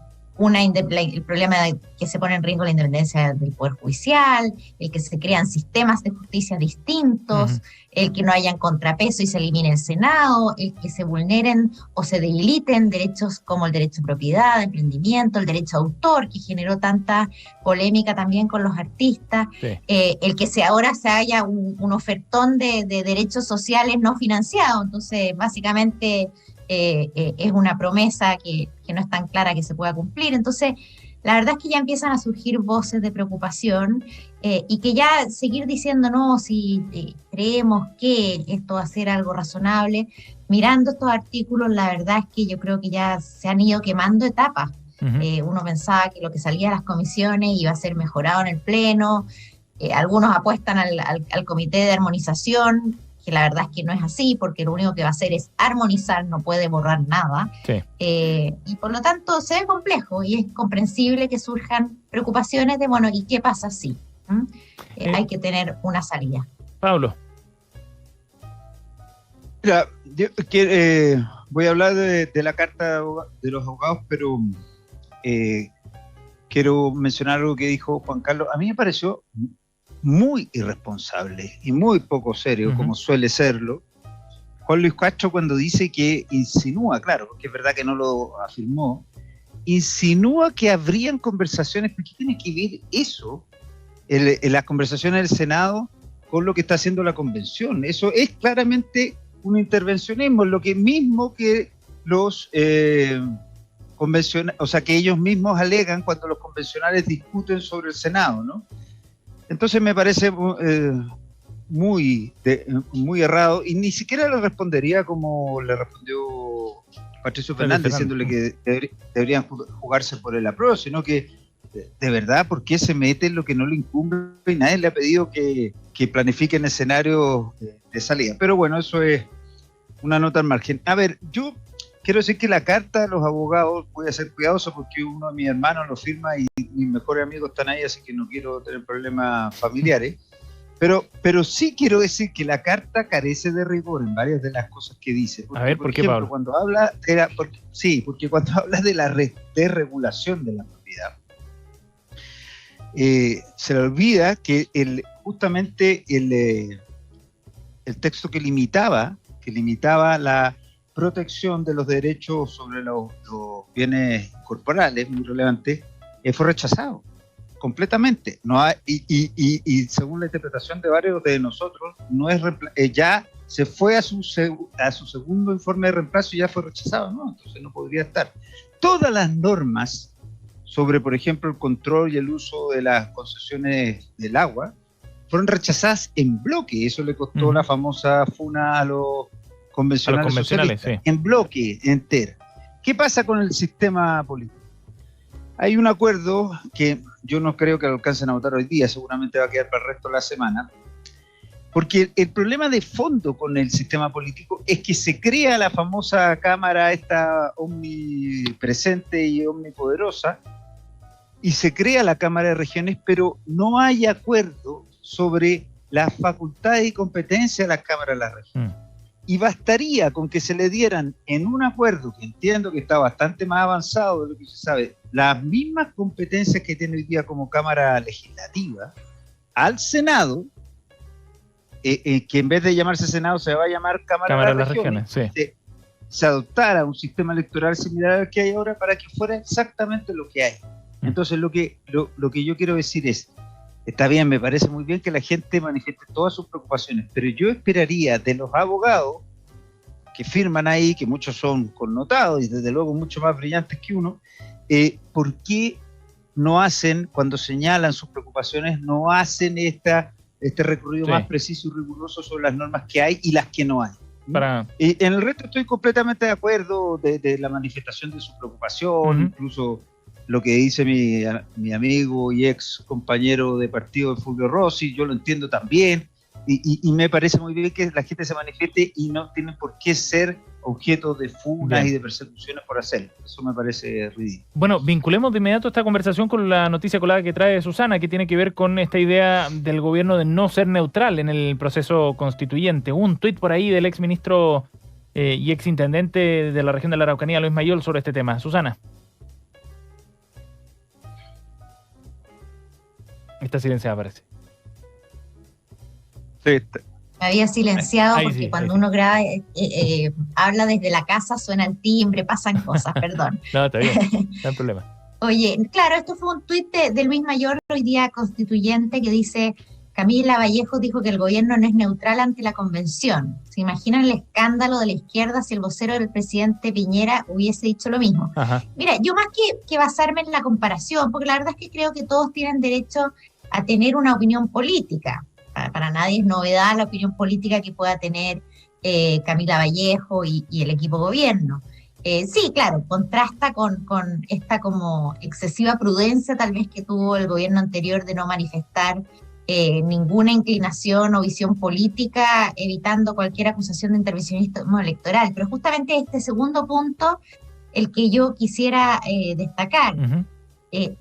problema de que se pone en riesgo la independencia del Poder Judicial, el que se crean sistemas de justicia distintos, el que no hayan contrapeso y se elimine el Senado, el que se vulneren o se debiliten derechos como el derecho de propiedad, de emprendimiento, el derecho de autor, que generó tanta polémica también con los artistas, el que ahora se haya un ofertón de derechos sociales no financiados. Entonces, básicamente es una promesa que no es tan clara que se pueda cumplir. Entonces, la verdad es que ya empiezan a surgir voces de preocupación y que ya seguir diciendo, no, si creemos que esto va a ser algo razonable, mirando estos artículos, la verdad es que yo creo que ya se han ido quemando etapas. Uno pensaba que lo que salía de las comisiones iba a ser mejorado en el Pleno, algunos apuestan al comité de armonización, que la verdad es que no es así, porque lo único que va a hacer es armonizar, no puede borrar nada. Y por lo tanto se ve complejo y es comprensible que surjan preocupaciones de, bueno, ¿y qué pasa si? Hay que tener una salida. Pablo. Mira, yo voy a hablar de la carta de los abogados, pero quiero mencionar algo que dijo Juan Carlos. A mí me pareció muy irresponsable y muy poco serio, como suele serlo, Juan Luis Castro cuando dice que insinúa, claro, porque es verdad que no lo afirmó, insinúa que habrían conversaciones. ¿Por qué tiene que ver eso las conversaciones del Senado con lo que está haciendo la convención. Eso es claramente un intervencionismo, lo que mismo que los convencionales, o sea, que ellos mismos alegan cuando los convencionales discuten sobre el Senado, ¿no? Entonces me parece muy errado, y ni siquiera le respondería como le respondió Patricio Fernández, diciéndole que deberían jugarse por el apruebo, sino que de verdad, ¿por qué se mete en lo que no le incumbe? Y nadie le ha pedido que planifiquen escenarios de salida. Pero bueno, eso es una nota al margen. A ver, yo quiero decir que la carta de los abogados, voy a ser cuidadoso porque uno de mis hermanos lo firma y mis mejores amigos están ahí, así que no quiero tener problemas familiares. Pero sí quiero decir que la carta carece de rigor en varias de las cosas que dice. Porque, a ver, ¿por qué, ejemplo, Pablo? Cuando habla porque cuando habla de la desregulación de la propiedad, se le olvida que justamente el texto que limitaba la protección de los derechos sobre los bienes corporales, muy relevante, fue rechazado completamente. No hay, y según la interpretación de varios de nosotros, no es ya se fue a su segundo informe de reemplazo y ya fue rechazado, ¿no? Entonces no podría estar. Todas las normas sobre, por ejemplo, el control y el uso de las concesiones del agua fueron rechazadas en bloque. Eso le costó la famosa funa a los convencionales, sí. En bloque, entero. ¿Qué pasa con el sistema político? Hay un acuerdo que yo no creo que lo alcancen a votar hoy día, seguramente va a quedar para el resto de la semana, porque el problema de fondo con el sistema político es que se crea la famosa Cámara esta omnipresente y omnipoderosa, y se crea la Cámara de Regiones, pero no hay acuerdo sobre las facultades y competencias de las cámaras de la región. Y bastaría con que se le dieran en un acuerdo, que entiendo que está bastante más avanzado de lo que se sabe, las mismas competencias que tiene hoy día como Cámara Legislativa, al Senado, que en vez de llamarse Senado se va a llamar Cámara de las Regiones, sí. Se adoptara un sistema electoral similar al que hay ahora para que fuera exactamente lo que hay. Entonces lo que yo quiero decir es, está bien, me parece muy bien que la gente manifieste todas sus preocupaciones, pero yo esperaría de los abogados que firman ahí, que muchos son connotados y desde luego mucho más brillantes que uno, ¿por qué no hacen, cuando señalan sus preocupaciones, no hacen este recorrido más preciso y riguroso sobre las normas que hay y las que no hay? Y en el resto estoy completamente de acuerdo de la manifestación de su preocupación, incluso lo que dice mi amigo y ex compañero de partido de Fulvio Rossi, yo lo entiendo también, y me parece muy bien que la gente se manifieste y no tienen por qué ser objeto de funas y de persecuciones por hacerlo. Eso me parece ridículo. Bueno, vinculemos de inmediato esta conversación con la noticia colada que trae Susana, que tiene que ver con esta idea del gobierno de no ser neutral en el proceso constituyente. Un tuit por ahí del ex ministro y ex intendente de la región de la Araucanía, Luis Mayol, sobre este tema. Susana. Está silenciada, parece. Sí. Me había silenciado porque sí, cuando uno graba, habla desde la casa, suena el timbre, pasan cosas, perdón. No, está bien, no hay problema. Oye, claro, esto fue un tuit de Luis Mayol, hoy día constituyente, que dice: Camila Vallejo dijo que el gobierno no es neutral ante la convención. ¿Se imaginan el escándalo de la izquierda si el vocero del presidente Piñera hubiese dicho lo mismo? Ajá. Mira, yo más que basarme en la comparación, porque la verdad es que creo que todos tienen derecho a tener una opinión política. Para nadie es novedad la opinión política que pueda tener Camila Vallejo y el equipo gobierno. Sí, claro, contrasta con esta como excesiva prudencia tal vez que tuvo el gobierno anterior de no manifestar ninguna inclinación o visión política, evitando cualquier acusación de intervencionismo electoral. Pero justamente este segundo punto, el que yo quisiera destacar,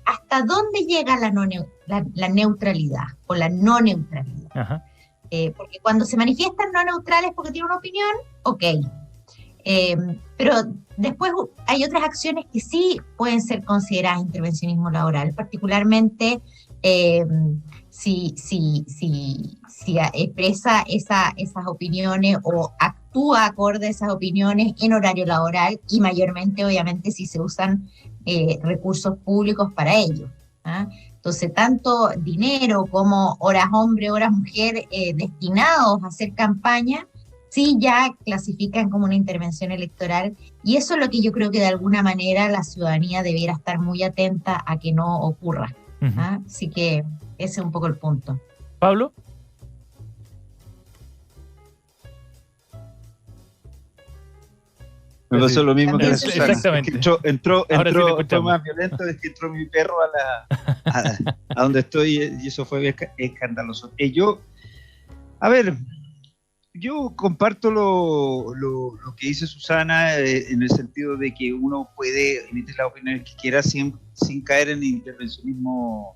¿hasta dónde llega la neutralidad o la no neutralidad? Porque cuando se manifiestan no neutrales porque tienen una opinión, ok. Pero después hay otras acciones que sí pueden ser consideradas intervencionismo laboral, particularmente si expresa esas opiniones o actúa acorde a esas opiniones en horario laboral y mayormente, obviamente, si se usan recursos públicos para ello. ¿ah? Entonces, tanto dinero como horas hombre, horas mujer destinados a hacer campaña, sí ya clasifican como una intervención electoral, y eso es lo que yo creo que de alguna manera la ciudadanía debiera estar muy atenta a que no ocurra. ¿Ah? Así que ese es un poco el punto. Pablo. Me pasó lo mismo que Susana. Exactamente. Entró Sí, más violento desde que entró mi perro a donde estoy, y eso fue escandaloso. Yo comparto lo que dice Susana, en el sentido de que uno puede emitir las opiniones que quiera sin caer en intervencionismo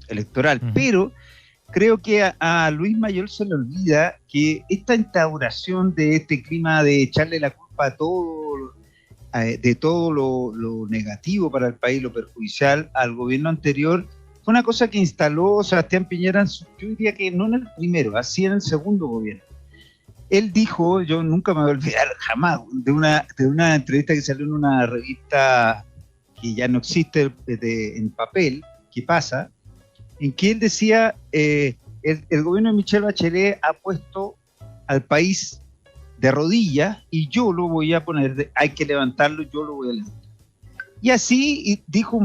electoral, pero creo que a Luis Mayol se le olvida que esta instauración de este clima de echarle la culpa a todo, de todo lo negativo para el país, lo perjudicial al gobierno anterior, fue una cosa que instaló Sebastián Piñera, yo diría que no en el primero, así en el segundo gobierno. Él dijo, yo nunca me voy a olvidar jamás, de una entrevista que salió en una revista que ya no existe en papel, ¿Qué pasa?, en que él decía, el gobierno de Michelle Bachelet ha puesto al país de rodillas y yo lo voy a poner, hay que levantarlo, yo lo voy a levantar. Y así dijo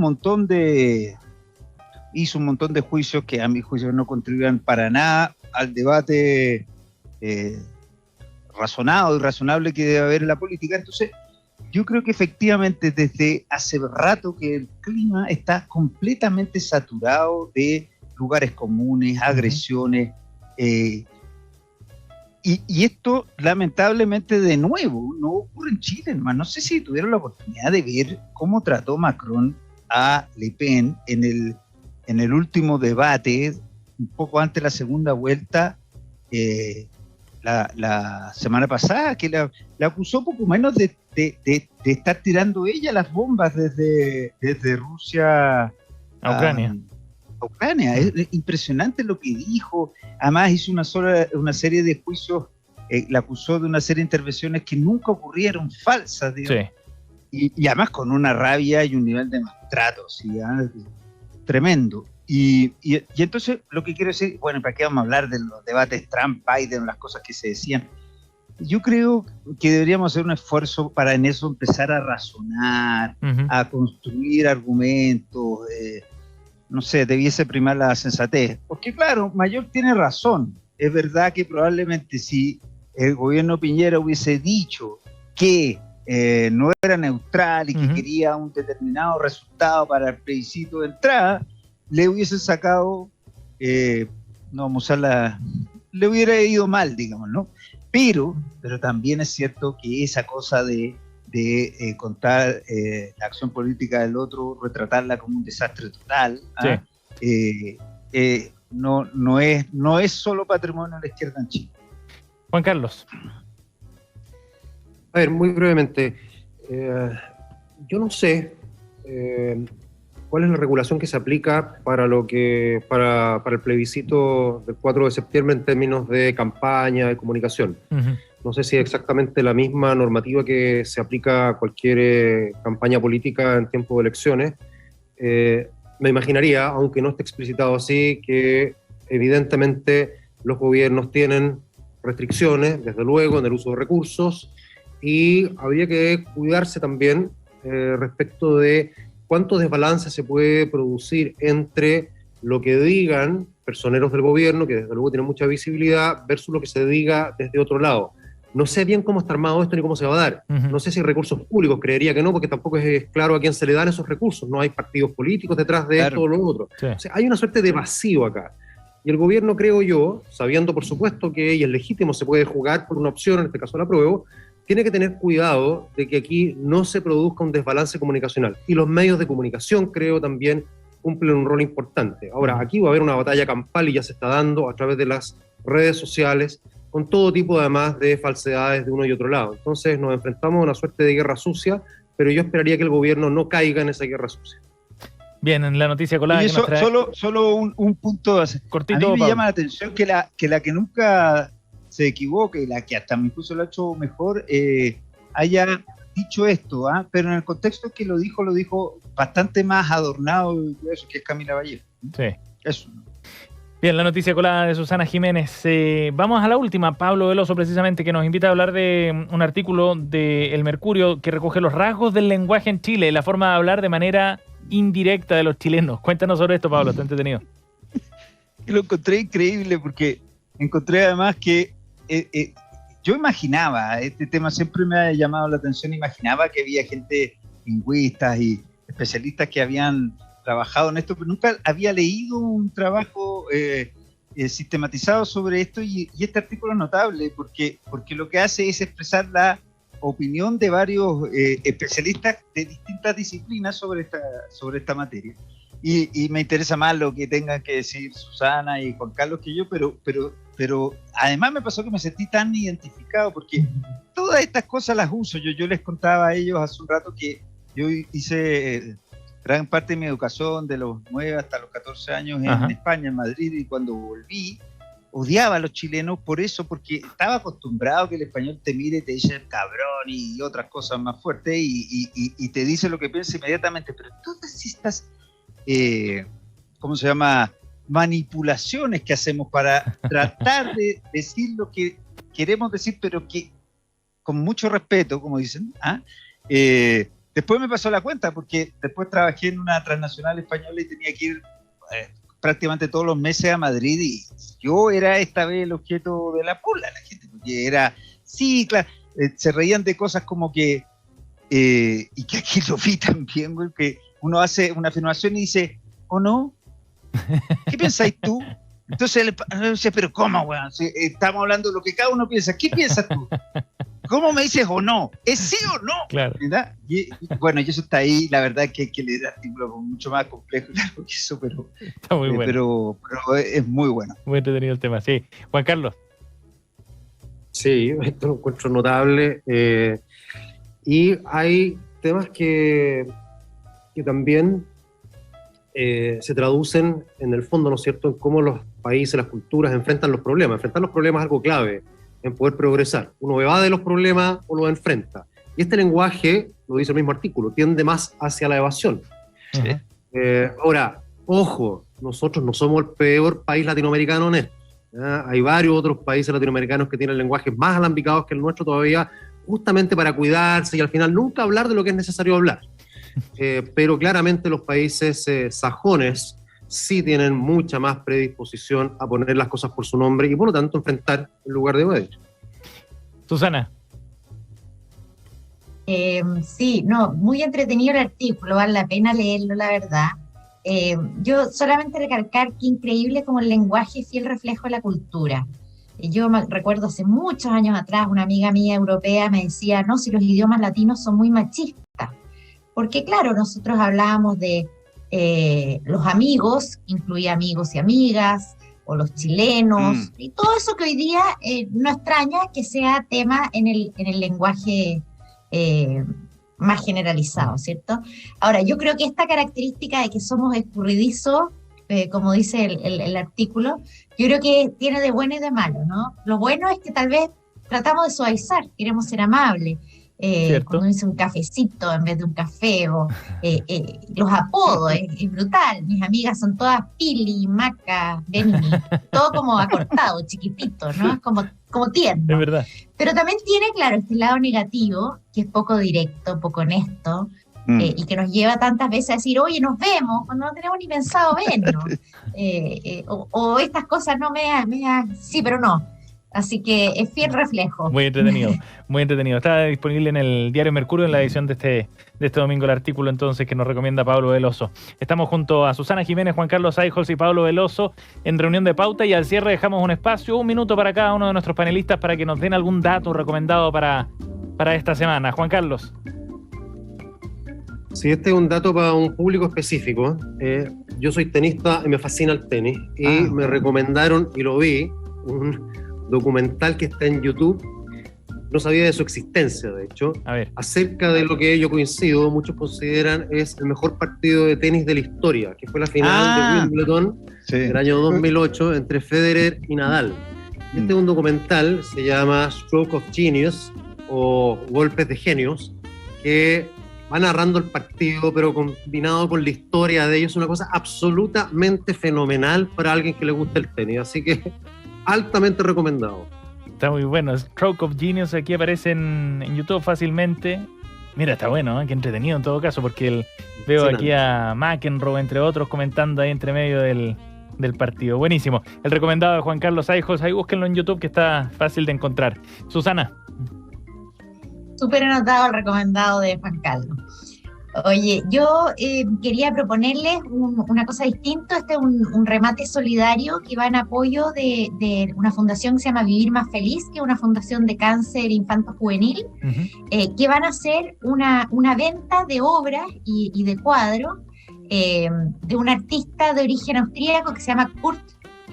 hizo un montón de juicios que a mi juicio no contribuían para nada al debate razonado y razonable que debe haber en la política. Entonces, yo creo que efectivamente desde hace rato que el clima está completamente saturado de lugares comunes, agresiones, y esto lamentablemente de nuevo no ocurre en Chile, hermano. No sé si tuvieron la oportunidad de ver cómo trató Macron a Le Pen en el último debate, un poco antes de la segunda vuelta, la semana pasada, que la acusó poco menos de estar tirando ella las bombas desde Rusia a Ucrania. Es impresionante lo que dijo. Además hizo una serie de juicios, la acusó de una serie de intervenciones que nunca ocurrieron, falsas, digamos. Sí. Y además con una rabia y un nivel de maltrato, ¿sí? Tremendo. Y entonces lo que quiero decir, bueno, ¿para qué vamos a hablar de los debates Trump-Biden, las cosas que se decían? Yo creo que deberíamos hacer un esfuerzo para en eso empezar a razonar, a construir argumentos, no sé, debiese primar la sensatez. Porque claro, Mayol tiene razón. Es verdad que probablemente si el gobierno Piñera hubiese dicho que no era neutral y que quería un determinado resultado para el plebiscito de entrada, le hubiese sacado, no vamos a usar le hubiera ido mal, digamos, ¿no? Pero también es cierto que esa cosa de contar la acción política del otro, retratarla como un desastre total, sí. No es solo patrimonio de la izquierda en Chile. Juan Carlos. A ver, muy brevemente, yo no sé cuál es la regulación que se aplica para el plebiscito del 4 de septiembre en términos de campaña, de comunicación. No sé si es exactamente la misma normativa que se aplica a cualquier campaña política en tiempo de elecciones. Me imaginaría, aunque no esté explicitado así, que evidentemente los gobiernos tienen restricciones, desde luego, en el uso de recursos, y habría que cuidarse también respecto de cuánto desbalance se puede producir entre lo que digan personeros del gobierno, que desde luego tienen mucha visibilidad, versus lo que se diga desde otro lado. No sé bien cómo está armado esto ni cómo se va a dar. No sé si hay recursos públicos, creería que no, porque tampoco es claro a quién se le dan esos recursos. No hay partidos políticos detrás de esto o lo otro. Sí. O sea, hay una suerte de vacío acá. Y el gobierno, creo yo, sabiendo por supuesto que, y es legítimo, se puede jugar por una opción, en este caso la apruebo, tiene que tener cuidado de que aquí no se produzca un desbalance comunicacional. Y los medios de comunicación, creo, también cumplen un rol importante. Ahora, aquí va a haber una batalla campal y ya se está dando a través de las redes sociales, con todo tipo además de falsedades de uno y otro lado. Entonces nos enfrentamos a una suerte de guerra sucia, pero yo esperaría que el gobierno no caiga en esa guerra sucia. Bien, en la noticia colada que nos trae... Solo un punto cortito. A mí me llama la atención que la que nunca se equivoque y la que hasta incluso lo ha hecho mejor, haya dicho esto, pero en el contexto que lo dijo bastante más adornado de eso que es Camila Vallejo. Sí. Eso. Bien, la noticia colada de Susana Jiménez. Vamos a la última. Pablo Veloso, precisamente, que nos invita a hablar de un artículo de El Mercurio que recoge los rasgos del lenguaje en Chile, la forma de hablar de manera indirecta de los chilenos. Cuéntanos sobre esto, Pablo, está entretenido. Lo encontré increíble porque encontré además que yo imaginaba, este tema siempre me ha llamado la atención, imaginaba que había gente, lingüistas y especialistas que habían trabajado en esto, pero nunca había leído un trabajo sistematizado sobre esto, y este artículo es notable porque lo que hace es expresar la opinión de varios especialistas de distintas disciplinas sobre esta materia. Y me interesa más lo que tengan que decir Susana y Juan Carlos que yo, pero además me pasó que me sentí tan identificado porque todas estas cosas las uso. Yo les contaba a ellos hace un rato que yo hice gran parte de mi educación de los 9 hasta los 14 años en España, en Madrid, y cuando volví odiaba a los chilenos por eso, porque estaba acostumbrado que el español te mire y te dice cabrón y otras cosas más fuertes y te dice lo que piensa inmediatamente, pero todas estas ¿cómo se llama? Manipulaciones que hacemos para tratar de decir lo que queremos decir, pero que con mucho respeto, como dicen. Después me pasó la cuenta, porque después trabajé en una transnacional española y tenía que ir prácticamente todos los meses a Madrid, y yo era esta vez el objeto de la burla de la gente, porque era, sí, claro, se reían de cosas como que, y que aquí lo vi también, güey, que uno hace una afirmación y dice, ¿o no? ¿Qué pensáis tú? Entonces él dice, pero ¿cómo, weón? Si estamos hablando de lo que cada uno piensa. ¿Qué piensas tú? ¿Cómo me dices o no? ¿Es sí o no? Claro. ¿Verdad? Y bueno, y eso está ahí. La verdad es que hay que leer artículos mucho más complejos y largo que eso, pero, está muy bueno. Pero es muy bueno. Muy entretenido el tema, sí. Juan Carlos. Sí, esto lo encuentro notable. Y hay temas que también se traducen en el fondo, ¿no es cierto?, en cómo los países, las culturas enfrentan los problemas. Enfrentar los problemas es algo clave en poder progresar. Uno evade los problemas o los enfrenta. Y este lenguaje, lo dice el mismo artículo, tiende más hacia la evasión. Sí. Ahora, ojo, nosotros no somos el peor país latinoamericano en esto. Hay varios otros países latinoamericanos que tienen lenguajes más alambicados que el nuestro todavía, justamente para cuidarse y al final nunca hablar de lo que es necesario hablar. Pero claramente los países sajones sí tienen mucha más predisposición a poner las cosas por su nombre y por lo tanto enfrentar en lugar de evadir. Susana. Sí, no, muy entretenido el artículo, vale la pena leerlo, la verdad. Yo solamente recalcar que increíble como el lenguaje es fiel reflejo de la cultura. Yo recuerdo hace muchos años atrás una amiga mía europea me decía, no, si los idiomas latinos son muy machistas. Porque claro, nosotros hablábamos de los amigos, incluía amigos y amigas, o los chilenos, y todo eso que hoy día no extraña que sea tema en el lenguaje más generalizado, ¿cierto? Ahora, yo creo que esta característica de que somos escurridizos, como dice el artículo, yo creo que tiene de bueno y de malo, ¿no? Lo bueno es que tal vez tratamos de suavizar, queremos ser amables. Cuando dice un cafecito en vez de un café, o los apodos, es brutal. Mis amigas son todas Pili, Maca, Benny, todo como acortado, chiquitito, ¿no? Es como tierno. Es verdad. Pero también tiene, claro, este lado negativo, que es poco directo, poco honesto, y que nos lleva tantas veces a decir, oye, nos vemos, cuando no tenemos ni pensado vernos. O estas cosas no me sí, pero no. Así que es fiel reflejo. Muy entretenido, muy entretenido. Está disponible en el diario Mercurio en la edición de este domingo el artículo entonces que nos recomienda Pablo Veloso. Estamos junto a Susana Jiménez, Juan Carlos Eijols y Pablo Veloso en reunión de pauta, y al cierre dejamos un espacio, 1 minuto para cada uno de nuestros panelistas para que nos den algún dato recomendado para esta semana. Juan Carlos. Sí, este es un dato para un público específico. Yo soy tenista y me fascina el tenis, y me recomendaron, y lo vi, un documental que está en YouTube, no sabía de su existencia, de hecho, acerca de lo que yo coincido, muchos consideran es el mejor partido de tenis de la historia, que fue la final de Wimbledon del año 2008 entre Federer y Nadal. Este es un documental, se llama Stroke of Genius o Golpes de Genios, que va narrando el partido, pero combinado con la historia de ellos, es una cosa absolutamente fenomenal para alguien que le gusta el tenis, así que altamente recomendado. Está muy bueno. Stroke of Genius aquí aparece en YouTube fácilmente. Mira, está bueno, ¿eh? Qué entretenido en todo caso, porque veo aquí a McEnroe, entre otros, comentando ahí entre medio del partido. Buenísimo. El recomendado de Juan Carlos Aijos, ahí búsquenlo en YouTube, que está fácil de encontrar. Susana. Súper anotado el recomendado de Juan Carlos. Oye, yo quería proponerles una cosa distinta. Este es un remate solidario que va en apoyo de una fundación que se llama Vivir Más Feliz, que es una fundación de cáncer infanto-juvenil, que van a hacer una venta de obras y de cuadros de un artista de origen austríaco que se llama Kurt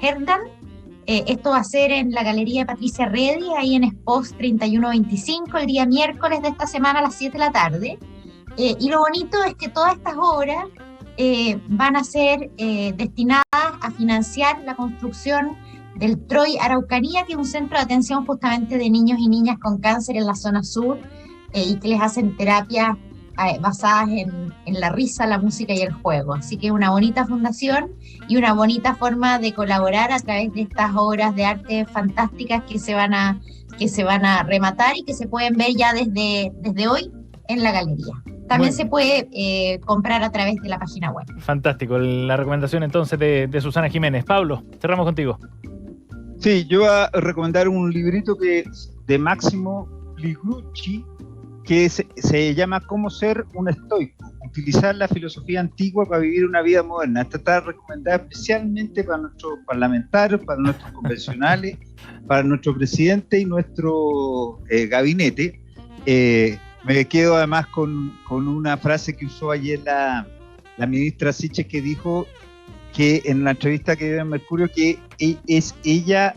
Herdan. Esto va a ser en la Galería Patricia Redi, ahí en Expos 3125, el día miércoles de esta semana a las 7 de la tarde. Y lo bonito es que todas estas obras van a ser destinadas a financiar la construcción del Troy Araucanía, que es un centro de atención justamente de niños y niñas con cáncer en la zona sur, y que les hacen terapias basadas en la risa, la música y el juego. Así que una bonita fundación y una bonita forma de colaborar a través de estas obras de arte fantásticas que se van a rematar y que se pueden ver ya desde hoy en la galería. También se puede comprar a través de la página web. Fantástico. La recomendación entonces de Susana Jiménez. Pablo, cerramos contigo. Sí, yo voy a recomendar un librito de Máximo Ligrucci, que se llama Cómo ser un estoico, utilizar la filosofía antigua para vivir una vida moderna. Esta está recomendada especialmente para nuestros parlamentarios, para nuestros convencionales, para nuestro presidente y nuestro gabinete. Me quedo además con una frase que usó ayer la ministra Siches, que dijo que en la entrevista que dio en Mercurio, que es ella,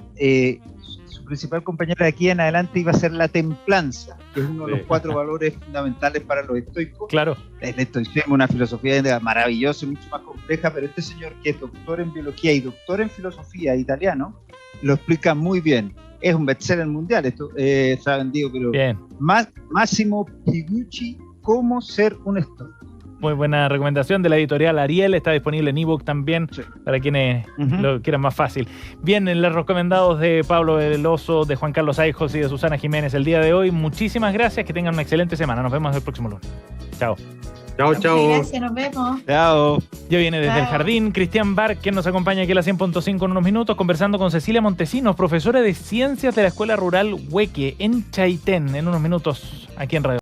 su principal compañera de aquí en adelante iba a ser la templanza, que es uno de los 4 valores fundamentales para los estoicos. Claro. El estoicismo es una filosofía maravillosa y mucho más compleja, pero este señor, que es doctor en biología y doctor en filosofía italiano, lo explica muy bien. Es un bestseller mundial, esto se ha vendido, pero bien. Máximo Ligrucci, Cómo ser un estoico. Muy buena recomendación de la editorial Ariel, está disponible en ebook también, sí, para quienes lo quieran más fácil. Bien, en los recomendados de Pablo Veloso, de Juan Carlos Aijos y de Susana Jiménez el día de hoy. Muchísimas gracias, que tengan una excelente semana. Nos vemos el próximo lunes. Chao. Chao, chao. Gracias, nos vemos. Chao. Ya viene desde el jardín Cristian Bark, quien nos acompaña aquí a la 100.5 en unos minutos, conversando con Cecilia Montesinos, profesora de Ciencias de la Escuela Rural Hueque, en Chaitén, en unos minutos aquí en Radio.